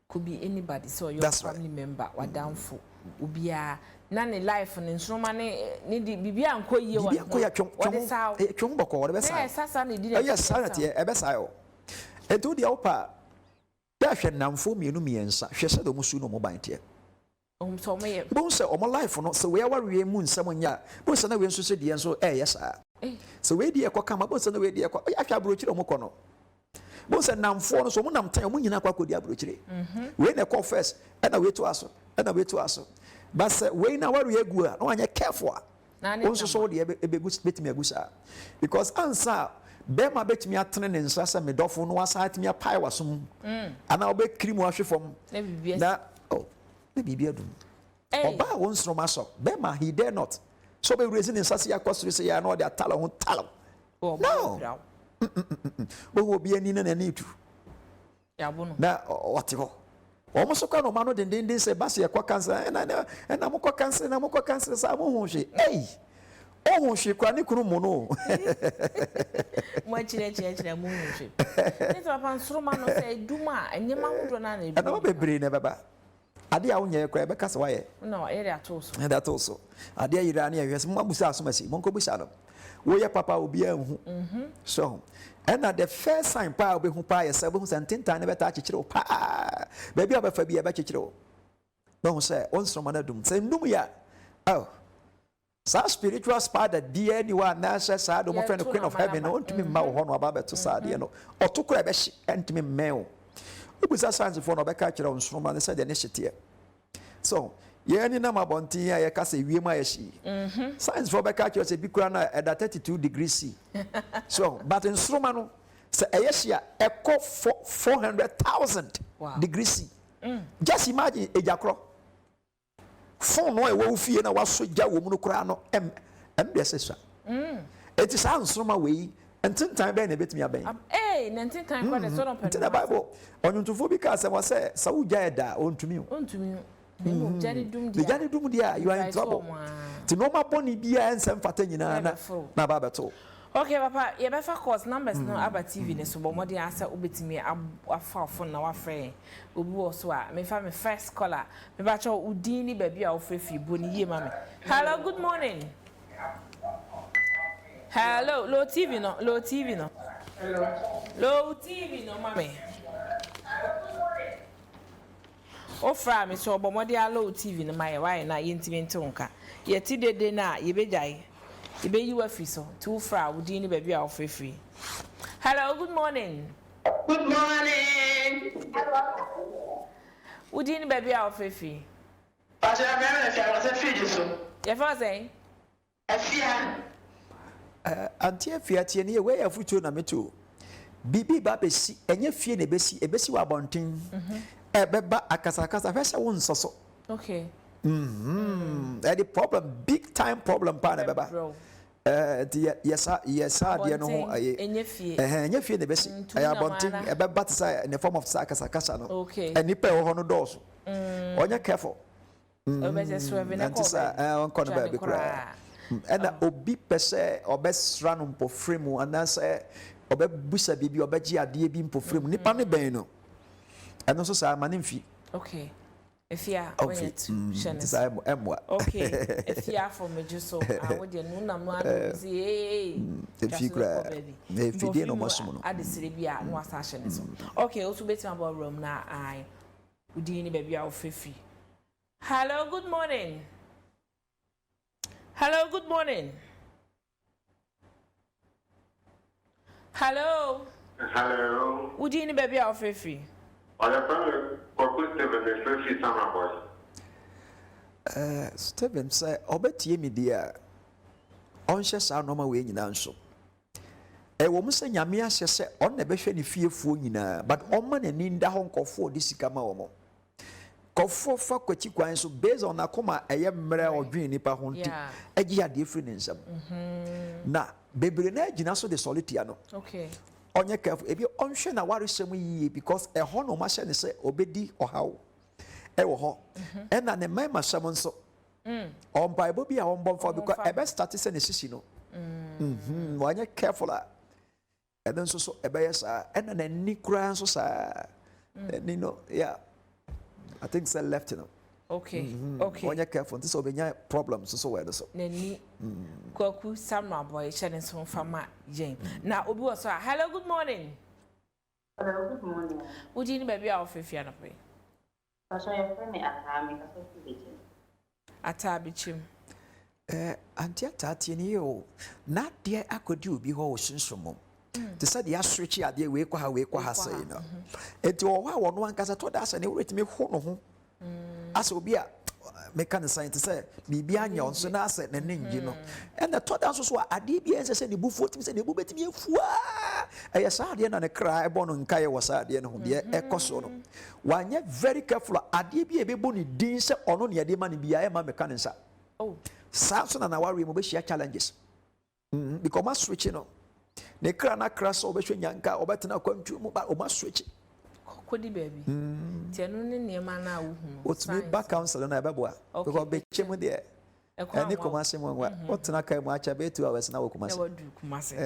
[SPEAKER 1] could be anybody so your family member wadamfo obi a na ne life ne nsroma ne di bibia anko yie wa
[SPEAKER 2] twom boko wo be sa
[SPEAKER 1] yes sasa ne di
[SPEAKER 2] yes sana tie e be sa yo enti dia opa ya hwe namfo mienu miensa hwe se do musu no mo ban tie
[SPEAKER 1] so me
[SPEAKER 2] bon se o mo life no so we awarie mu nsam nya bon se na we nso se die nso yes so we die ekoka ma bon se na we die ekoka ya hwa brochire mo kono bon se namfo no so mo nam tan mo nyina kwa kodi abrochire we na call first na we to aso but say we na warie gu a no anya careful on so de ebegu betimi agusa because answer bema betimi atene ne nsa se medofo no asa atimi apai wasom ana obe krimu ahwe fom na na bibia dum oba won sroma so bema he dare not so be raising nsa se yakosere se ya na de atala ho talo no wo bi ani na na itu
[SPEAKER 1] ya bono
[SPEAKER 2] na wate ho omo so kwa no ma no den se ba se yakwa cancer na mo kwa cancer sa mo ho hwe oh hwe kwa ne kunu mu no
[SPEAKER 1] mo chire mo hwe ni to pa nsroma no se duma enyema hodo na na
[SPEAKER 2] na bebre ne baba ade a wonye kwa be kasa waye
[SPEAKER 1] no ere atoso
[SPEAKER 2] ade atoso ade ayira na yehwese mo abusa asomasi mo nko busa no wo ye papa obi anhu so and the first sign pa obi hu pa yesa obi hu santinta ne beta akikire pa baby abafa bi aba akikire wo no say on sroma na dum say ndum ya oh sa spiritual spada di anyone na say sa do mo friend queen of heaven no ntumi mma wo ho no aba beto sa de no otokura be hye ntumi mmeo obusa signs for no be ka kire on sroma ne say de ne hyetie so ye ni na mabontin ya ka say wiem ayeshi signs for be ka kire say bi kura na at 32 degrees C so but in sroma no say ayeshia eko 400,000 degrees C just imagine ejakro phone no e wo fie na waso gya wo mu no kura no mbesesa it is ansroma we entintan be na betimi aben
[SPEAKER 1] nentintan kwa de so no
[SPEAKER 2] pede the bible onyuntufo bi ka say wa say sa wo gya eda ontumi
[SPEAKER 1] nemo jani
[SPEAKER 2] dum dia you are in trouble ti no ma boni bia ensem fata nyina na ba beto
[SPEAKER 1] okay papa ye be fa course numbers no aba TV ne so bomode asa obetimi afa phone na wa frɛ obi wo so a me fa me first caller me ba cho udin ni ba bia wo frɛ fi boni ye ma me hello good morning hello low TV no hello low TV no ma me o fra me so bomode a low TV no ma ye why na ye ntimi ntonka ye ti dede na ye bejai ibe you afi so two fra wudi ni baby a ofrefri hello good morning wudi ni baby a ofrefri
[SPEAKER 3] Pastor me na fia wase feed so
[SPEAKER 1] ye fa say
[SPEAKER 3] afia
[SPEAKER 2] anti afia tie ne we ya futuo na meto bibi ba besi enye fie na ebesi wa bonten ebeba akasakasa hwese wo nsoso
[SPEAKER 1] okay
[SPEAKER 2] the problem big time problem pa na beba yes dia no ho
[SPEAKER 1] enye
[SPEAKER 2] fie na besi aya bonten ebeba tsa in the form of sakasa no
[SPEAKER 1] okay
[SPEAKER 2] enipa ho no doso onye careful
[SPEAKER 1] obese swerve na ko
[SPEAKER 2] on kono ba be kura ena obi pese obesra no mpofremu anase obebusa bibi obeji ade bi mpofremu nipa ne ben no eno so sa mane mfi
[SPEAKER 1] okay If you are
[SPEAKER 2] okay this I am
[SPEAKER 1] okay if you are from me so I would no na no say
[SPEAKER 2] if you cry if you didn't know no
[SPEAKER 1] at the Serbia no assassin so okay also better about room na I udini baby our fifi. Hello, good morning. Hello, good morning. Hello.
[SPEAKER 4] Hello.
[SPEAKER 1] Udini baby our fifi.
[SPEAKER 2] Steven say obetie me dia onhye sa normal we nyina nso wo mo se nyame ahye se on na behwe ne fiefuo nyina but on ma nani nda ho nkofo de sika ma wo mo kofo fa kwachi kwan so based on akoma eye mmerɛ odwen nipa ho nti agi ade free ne nsam na bebre na agina so de solitia no
[SPEAKER 1] okay
[SPEAKER 2] onye careful ebi onhwe na waresem yi because ho no ma hye ne se obedi ohaw ewo ho ena ne mai masam nso on bible bi a on bon for because e be start say ne sisi no wanye careful and then so e be yesa ena na ni kura nso sa ni no yeah I think say left you know
[SPEAKER 1] okay okay
[SPEAKER 2] wanye careful this obenya problems so where so
[SPEAKER 1] nani kwaku samma boy chene so fama yen na obi wo so hello good morning.
[SPEAKER 5] Hello, good morning.
[SPEAKER 1] Would you baby our fifia na pay?
[SPEAKER 5] Pastor, your friend Atami,
[SPEAKER 1] Atabichim.
[SPEAKER 2] Antia Tatiani, yo, not dear Akodi will be whole sinsumo. They said, yes, switchy at the way kwa say, no. And to all one cause I told us and they wait me home. As will be a mechanic scientist say, be behind your son, I said, and you know. And the thought also was a DBS and the buffet and the buffet me. I saw the end and a cry born on Kaya was at the end of the ecosono. One yet very careful at DBA boni dinse or no near the money be a mechanic.
[SPEAKER 1] Oh,
[SPEAKER 2] Samson and our remove share challenges. Because my switching on. Ne krana crass over yanka or better now come to must switch.
[SPEAKER 1] Kodi baby. Tianu ni niema na uhu.
[SPEAKER 2] What's me back counsel na beboa. Because be chemu there. And ni komase mo wa. What na kai mo acha be 2 hours na wo komase.
[SPEAKER 1] Na wadu komase.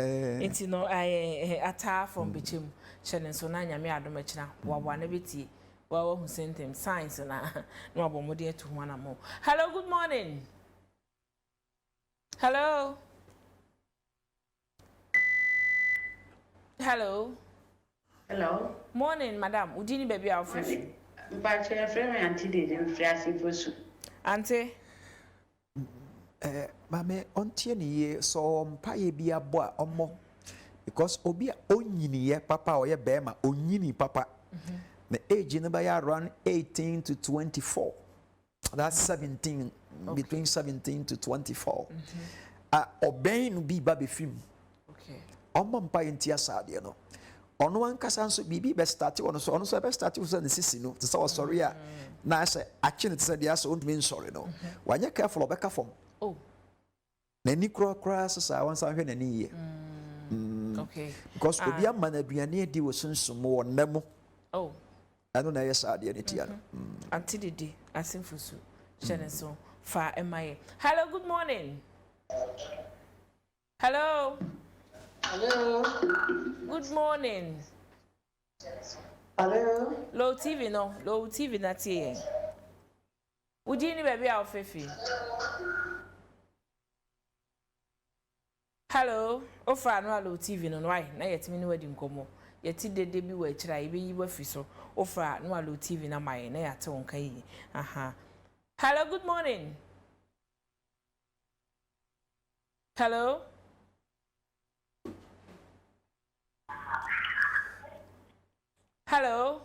[SPEAKER 1] Enti no ata from bichim. Chene so na nyame adom akina. Wa na beti. Wa hu sentem science na no abomode etu ho na mo. Hello, good morning. Hello. Hello.
[SPEAKER 3] Hello.
[SPEAKER 1] Morning, madam. Udini baby our fish.
[SPEAKER 3] But your friend Auntie didn't free for soup.
[SPEAKER 1] Auntie.
[SPEAKER 2] Mame ontie ni ye so mpaye bi abo a omo because obi a onyini ye papa o ye bema onyini papa the age no by around 18 to 24 that's 17 between 17 to 24 obey no bi ba be film
[SPEAKER 1] Okay.
[SPEAKER 2] omo mpaye ntia saade no ono ankasa nso bibi be start ono so be start so na sisi no to say sorry a na say action to say dia so don't mean sorry no wanye careful obeka form.
[SPEAKER 1] Oh.
[SPEAKER 2] Nani kura sasa wan sa hwe nani ye.
[SPEAKER 1] Okay.
[SPEAKER 2] Because obi ama na aduane adi wo sunsun wo namo.
[SPEAKER 1] Oh.
[SPEAKER 2] Ano na yes ade ne tia no.
[SPEAKER 1] Auntie Didi, asimfusu. Shene so fa emaye. Hello, good morning. Hello.
[SPEAKER 3] Hello.
[SPEAKER 1] Good morning.
[SPEAKER 3] Hello.
[SPEAKER 1] Low TV no, low TV na tie. Udini baby our fefi. Hello, ofa no allo TV no why na yetimi ni wadi nkomo yeti dede bi wa kira ibe yi wafi so ofa no allo TV na mai na yate won kai aha. Hello, good morning. Hello. Hello.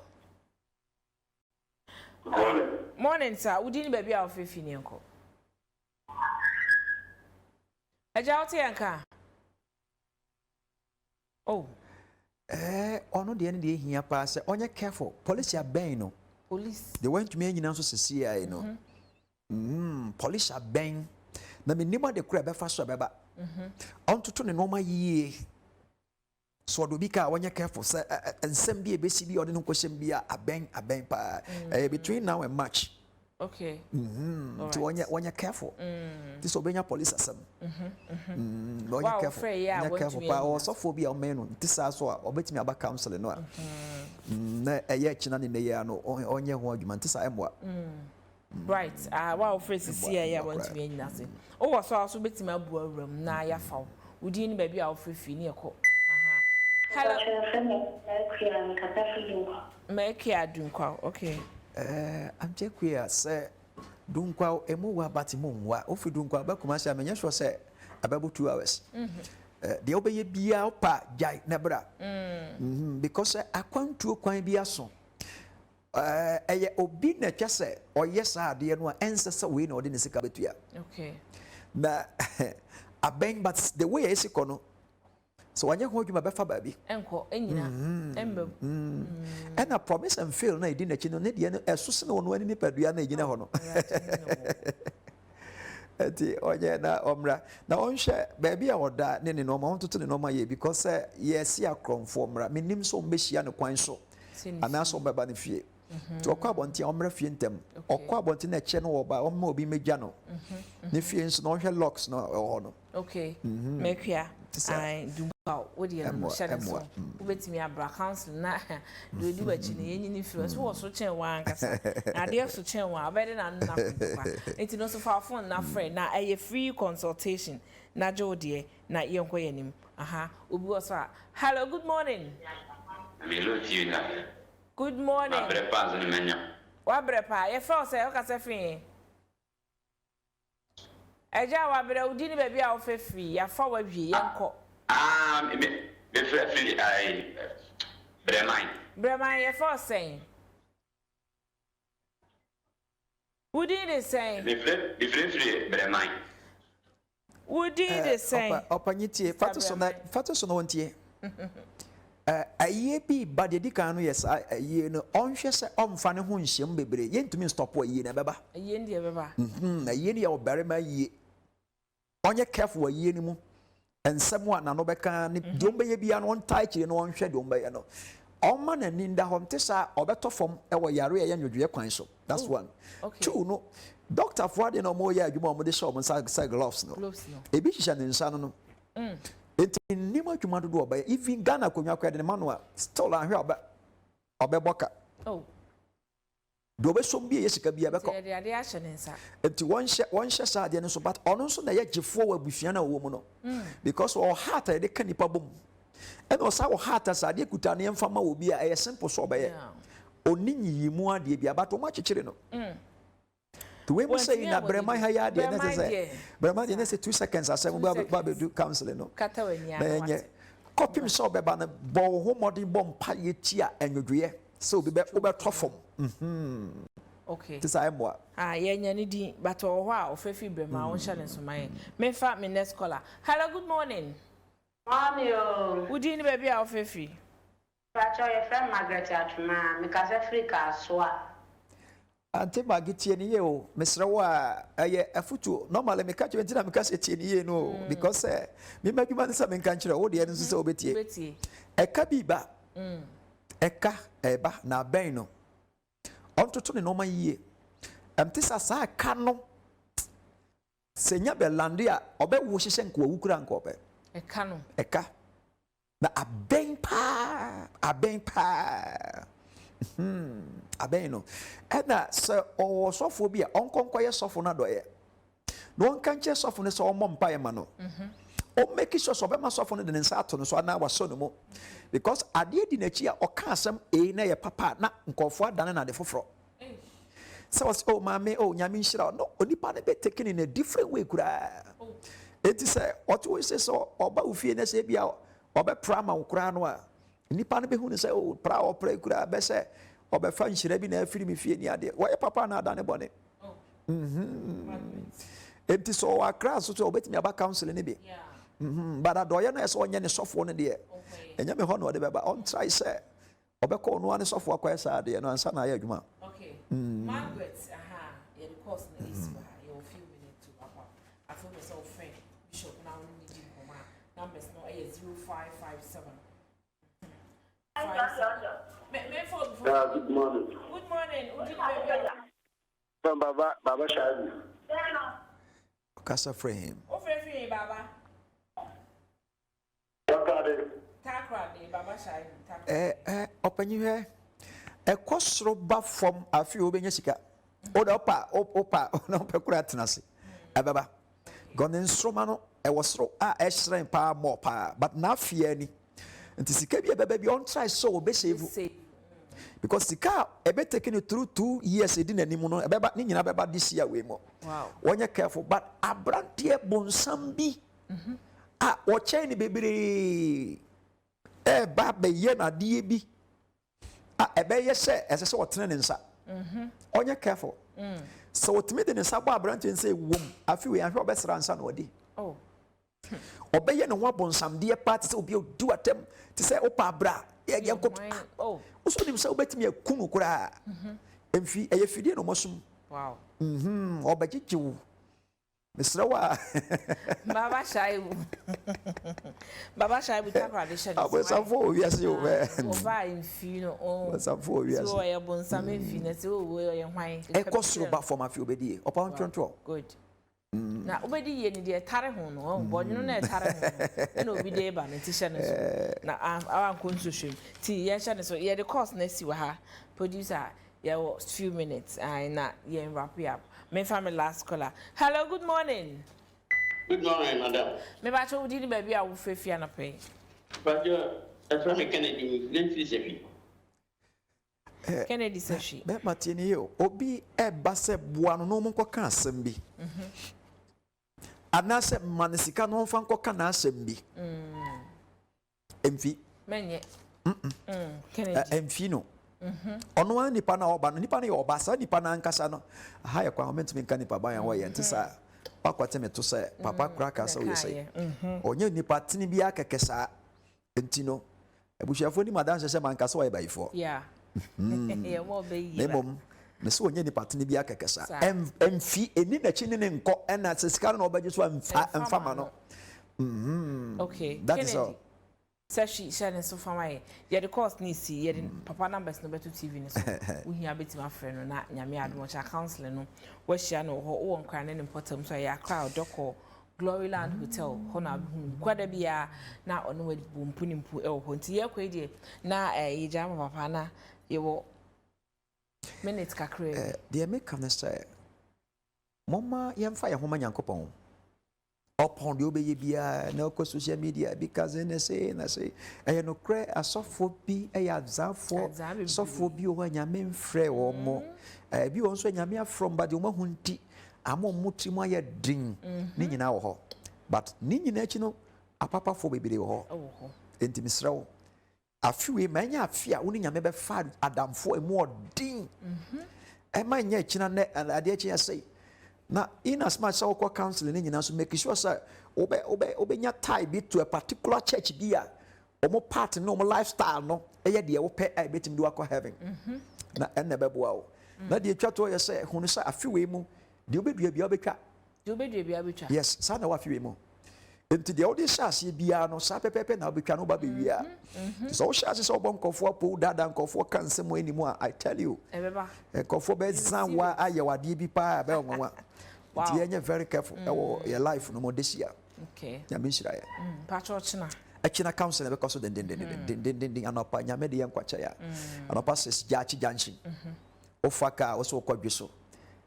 [SPEAKER 1] Morning sir, udini baby our fefi ni nko. Aja ote yanka. Oh.
[SPEAKER 2] Ono de ne hia pa se onye careful. Police are ben no.
[SPEAKER 1] Police.
[SPEAKER 2] They went to me nyina so CCI no. Police are ben. Na me nima de kura be fa so be ba. Ontoto ne normal yie. So do bi ka onye careful say ensem bi e be si bi ode no kwesem bi a ben pa. Between now and March.
[SPEAKER 1] Okay.
[SPEAKER 2] To when you're careful. This obenya police assem. No,
[SPEAKER 1] Wow,
[SPEAKER 2] careful.
[SPEAKER 1] Frey, yeah,
[SPEAKER 2] You're careful. But also phobia men. This also obetimi aba counsel no. na ɛyɛ kyina ne yɛ ano ɔnyɛ ho adwuma nte sa ɛmoa
[SPEAKER 1] right wow phrase see ya want me nyina se o wo so also betimi abu awram na ya faw udi ni ba bi a wo frefi ni ekọ hello make ya dunkwa okay
[SPEAKER 2] amche kwia se dunkwa emu wa batimo nwa ofi dunkwa ba kuma sha menye sure se ababu 2 hours de obeye bia opa jai na bra because akwantuo kwan bi aso eye obi na twese oyɛ saa ade no a ensese we na ɔde ne sika betua
[SPEAKER 1] okay
[SPEAKER 2] na abeng but the way esi kɔ no so wanya ho adwuma bɛfa baabi
[SPEAKER 1] enko enyina embem
[SPEAKER 2] ɛna promise and fail na edi n'akyi no ne deɛ no ɛso se na ɔno ani nipadua na egyina hɔ no eti onye na omra na onhwe baabi a ɔda ne no ma ontoto ne no ma ye because yes ya kromfo omra menim so mbehia ne kwan so anaso mbeba ne fie to okwa bonti omra fie ntem okwa bonti na eche no oba omma obi megya no ne fie nso no hwe locks no ho no
[SPEAKER 1] okay mekua ai duba wodi no share so ubetimi abra council na do di wachi ne yenyi ni fie so wo so chen wa ankasa ade so chen wa abede na na enti no so fa phone na friend na eye free consultation na jode na yenko yenim obi wo so hello good morning
[SPEAKER 4] Melo Tina.
[SPEAKER 1] Good morning.
[SPEAKER 4] Abrepa zani menya.
[SPEAKER 1] Wabrepa, ye fa se o ka se fin. Eja wabre udi ni baby a o fe free, ya fa wa wie yenko.
[SPEAKER 4] Me free ai Breman.
[SPEAKER 1] Breman ye fa sen. Udi de sen.
[SPEAKER 4] Me free Breman.
[SPEAKER 1] Udi de sen.
[SPEAKER 2] Opanyitie, fato so na wontie. Aye bi ba de dikan no yes aye no onhwe se omfa ne ho nhyem bebre yentumi stop aye na beba
[SPEAKER 1] aye ndi beba
[SPEAKER 2] aye ni ya obarema aye onye careful aye ni mu ensem a na no beka ne dombe ye bia no on tai kire no onhwe dombe ye no omma na ni nda ho ntesa obeto fom e wo yare ye nwodwe kwan so that's one
[SPEAKER 1] okay.
[SPEAKER 2] Two no doctor for de no mo ye adwuma mo de show mo sa gloves no ebi hihya ne nsa no enti nima adwuma dodo oba even Ghana konwa kwa de manual still ahwe oba boka do be som bi yesika bia beko
[SPEAKER 1] de ade a hye ne nsa
[SPEAKER 2] enti wonhye sa de no so but ono so na ye gifo wa bufia na wo mu no because o heart e de kanipa bom e no sa wo heart sa de kuta ne mfa ma obi a e simple so oba ye oni nyiyimu ade bia but o ma chechire no to we say na Breman ha ya de na say Breman de na say 2 seconds asem ba do counseling no
[SPEAKER 1] kata wani
[SPEAKER 2] ya copy me so be ba na bo ho modern bomb pa ye tia enwodwe so be tofom
[SPEAKER 1] okay
[SPEAKER 2] this I am what
[SPEAKER 1] ye nya ni din but o ho a o fefi Breman won hye ne so man me fa me next caller hello good morning
[SPEAKER 3] Mommy,
[SPEAKER 1] udi ni baby a o fefi
[SPEAKER 3] Pacho, your friend Margaret Atuma, because Africa soa.
[SPEAKER 2] ante magitie ni ye o mesre wa aye afutu normally me ka twenty na me ka se tie ni ye no because me madwuma ne se me kan kire wo de nso se obetie eka bi ba eka eba na ben no ontoto ne normal yie amte sa aka no senya be lande a obe wo hyehye nko wukura nko obe eka na aben pa aben no ena se o sofo bi a onkonko ye sofo na do ye no onkanche sofo ne se o mompa ye ma no o make sure so be ma sofo no de nsa ato no so na waso no mo because ade di na chi a o ka asem na ye papa na nkofo adane na de foforo so was oh mama oh nyame nhira no onipa na be taken in a different way kura it is what we say so oba ufie na se bia oba prama ukura no a nipa na be hu ne say oh pra o pra kura be say oba fa nhira bi na afiri me fie ni ade wo ye papa na adane bone it is so akra so to obetimi aba council ne bi but adoye na so onye ne sofo ne de enya me ho no de be ba on try say obekọ no ane sofo akwa sa de no ansa na ya adwuma
[SPEAKER 1] okay Margaret yeah the course na is you few minutes to papa I feel so friend bishop now we need him numbers no 0557
[SPEAKER 6] Good morning.
[SPEAKER 1] Good morning.
[SPEAKER 6] Baba Shadi.
[SPEAKER 2] Kasa frame.
[SPEAKER 1] O frame Baba.
[SPEAKER 6] Takra.
[SPEAKER 2] opanyi hwe ekosoro ba from afi obenya sika oda opa na opekura tenase ababa gone nsroma no ewosoro a ehren pa mo pa but na afia ni nti sika bi baba bi on try so obesave because sika ebe taking it through 2 years edi nanim no ebeba ni nyina beba this year we mo wow onye careful but abrantie bonsam bi o chain bebre ba be ye na de bi ebe ye se ese se otene ne nsa onye careful so otime de ne nsa bo abrantie nsa ewom afi we ahwe obesra nsa na odi obeye ne ho bonsam de part se obi do atem ti se opa bra ye ko uso nim se obetimi akunu kura emfi eye fidie no mosum wow obagigiwu Misrawa
[SPEAKER 1] Baba Shaibu tradition.
[SPEAKER 2] I was a fool, yes, you were.
[SPEAKER 1] Over in Fino,
[SPEAKER 2] was a fool, yes.
[SPEAKER 1] So I have been some infinite, where wine.
[SPEAKER 2] A costume for my few bedi upon control.
[SPEAKER 1] Good. Now, obedi any dear Tarahon, but you know, Tarahon, no, be there, but it's now I'm going to swim. Tea, yes, and so yeah, the cost next you her producer. Yeah, few minutes. I not yeah wrap up. My family last caller. Hello, good morning.
[SPEAKER 6] Good morning, madam.
[SPEAKER 1] Maybe I told you baby I will fail na pay.
[SPEAKER 6] But a friend Kennedy,
[SPEAKER 1] Kennedy says she.
[SPEAKER 2] Me matini yo obi e base boano no monko kan asem bi. Anase manisika no mfa nko kan asem bi. Emfi.
[SPEAKER 1] Menye. Kennedy.
[SPEAKER 2] Emfi no. Ono an nipa na oba no nipa na oba sa nipa na nkasa no ha ye kwa moment me nka nipa ban wo ye ntisa pakwate me to se papa kura ka sa wo ye onye nipa tini bi akekesa entino ebushafo ni madan se man kasa wo ye bayifo
[SPEAKER 1] yeah ye mo be yi
[SPEAKER 2] mom me se onye nipa tini bi akekesa emfi eni na chi ne nko na se sika na obaje so amfa ma no
[SPEAKER 1] okay
[SPEAKER 2] that is all.
[SPEAKER 1] Says she sharing so far my yeah the course ni see yeah papa numbers no better TV ni so we here beti my friend na nyame adom cha counseling no we share no ho won kran ne important so ya crowd doko Gloryland Hotel ho na kwada bia na ono we bumpuni e ho nti ye kwedie na ye jama papa na ye wo minute kakre
[SPEAKER 2] the make can say mama yemfa ye ho manyankopon upon the obey bia na ko social media because na say e no kre asofobi e ya zafo sofobi o nyame mfre wo mo bi won so nyame from but o mahunti amo mutrimu aye din ni nyina wo ho but ni nyina achi no apapa fo bebere wo ho enti misrawo afiwe manya afia woni nyame be fa adamfo emu odin e manya achi na ade achi ya say na in as much as our counseling nyina so make sure say obenya tie be to a particular church bia omo part no omo lifestyle no eye de wo pe ai betim do akọ heaven na enne beboa wo na de atwa to ye say hunu say afiwe mu de obedua bia obetwa yes sa na wa afiwe mu enti de odi shase bia no sa pepepe na obetwa no ba be wia so shase so bon kofo po dada nkofo kansem animu I tell you
[SPEAKER 1] ebeba
[SPEAKER 2] kofo be zan wa ayewade bi pa be onwa wow. You're very careful. Your life no more this year.
[SPEAKER 1] Okay.
[SPEAKER 2] Ya minshira ya.
[SPEAKER 1] Pacho china.
[SPEAKER 2] Achina council because of the anopa nyame de yankwacha ya. Anopa says jachi janshi. Ofaka also kwadweso.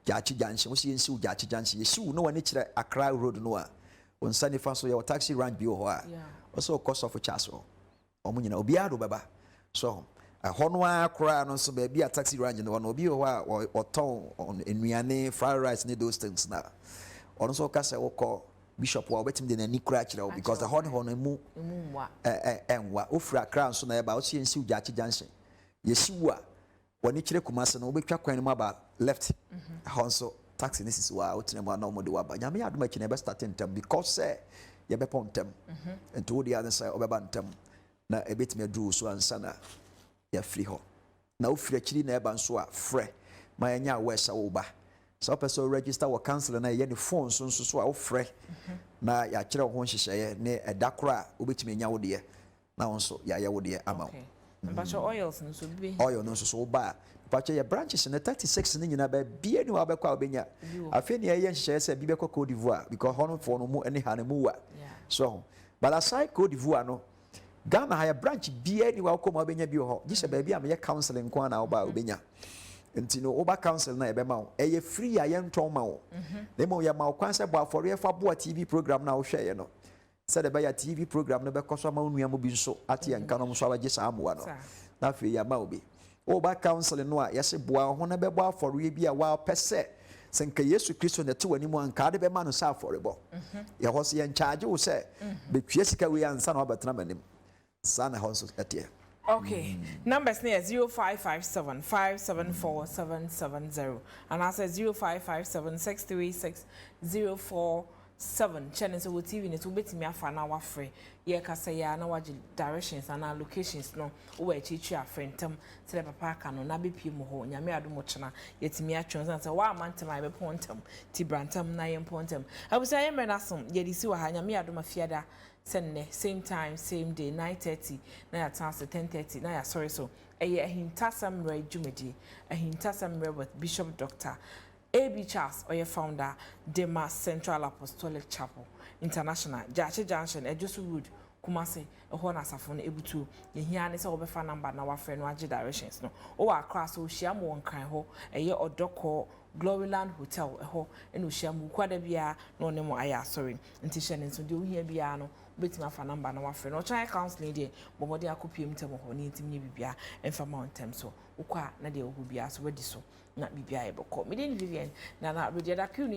[SPEAKER 2] Jachi janshi. Wosi yensi u jachi janshi. Yesu no wani kire Accra road no a. Onsani fa so your taxi rank bi ho a. Also cost of chaso. Omo nyina obi ado baba. So hono akra no so be a taxi range no obi ho a oton enuane fried rice ne those things na ono so ka se wokọ bishop wa obetim de na ni kra kire because the hono mu enwa ofura kra so na eba o sie nsi ujachi junction yesiwu a woni kire kumase no obetwa kwan mu aba left honso taxi ne sisi wa otene mu na omode wa ba nyame adoma kine be starting tem because say ye be pontem ento wo dia say obeba ntem na ebetime adu so ansana ya free ho na ofira kiri na eba nso a frɛ ma anya wesa wo ba so person register wo cancel na ye ne phone so a wo frɛ na ya kire ho nhyehyɛ ne edakora obetime nya wo de na wonso ya ye wo de ama wo
[SPEAKER 1] Bacho oils no so bi
[SPEAKER 2] oil no so ba bacho ye branches na 36 ni nyina ba bia ni wa be kwa obenya afi ne ye nhyehyɛ se bi be kwa Cote d'Ivoire because hono for no mu ani ha na mu wa so but aside Cote d'Ivoire no Ghana ha branch bia ni wa ko ma obenya bi ho gisha ba bia me counseling ko na oba obenya nti no oba counsel na ebe ma wo eye free aye nton ma wo na mo ya ma wo kwan se bo afore fa bo TV program na wo hwe ye no se de ba ya TV program no be koso ma onua mo bi nso ate yan kanom so abaje sa amoa no na fe ya ma obi oba counsel no a yese bo ho na be bo afore bi a wa pese senka Yesu Kristo na te wani mu anka de be ma no sa afore bo ye ho se yan charge wo se be twa sika we ansa na obetena manim sana ho so etie.
[SPEAKER 1] Okay, numbers near 0557 574 770 and I said 0557 636 047. Channel so TV ne to beti me afa na wa free. Ye ka say ya na waji directions and locations no wo e chichi afrentam tele papa aka no na be pie mo ho nyame adomo chena yetimi atwon say wa amantam ai be pontam ti brantam na ye pontam. Abusa ye menasom ye disi wa ha nyame adoma fiada same time, same day, 9:30. Na ya chance 10:30. Na ya sorry so. Eye ahintasam re jumedi. Ahintasam re with Bishop Dr. A.B. Charles, or your founder, Dema Central Apostolic Chapel International, Jache Junction, Ejosu Road, Kumasi, a Hona Safon able to. Ye hear this over fan number now, friend, waji directions. No, oh, across so Shiamu one kind ho, a year or doko. Gloryland Hotel, a ho, and Ushamu Quadabia, no nemo aya, sorry, and Tishan so do here biano, bet my fan number no friend, or try counseling day, but what they are copium temo, need to me bia, and for mountain so, Uqua, Nadia will be as ready so, not be able to call me, Vivian, Nana, Rudia,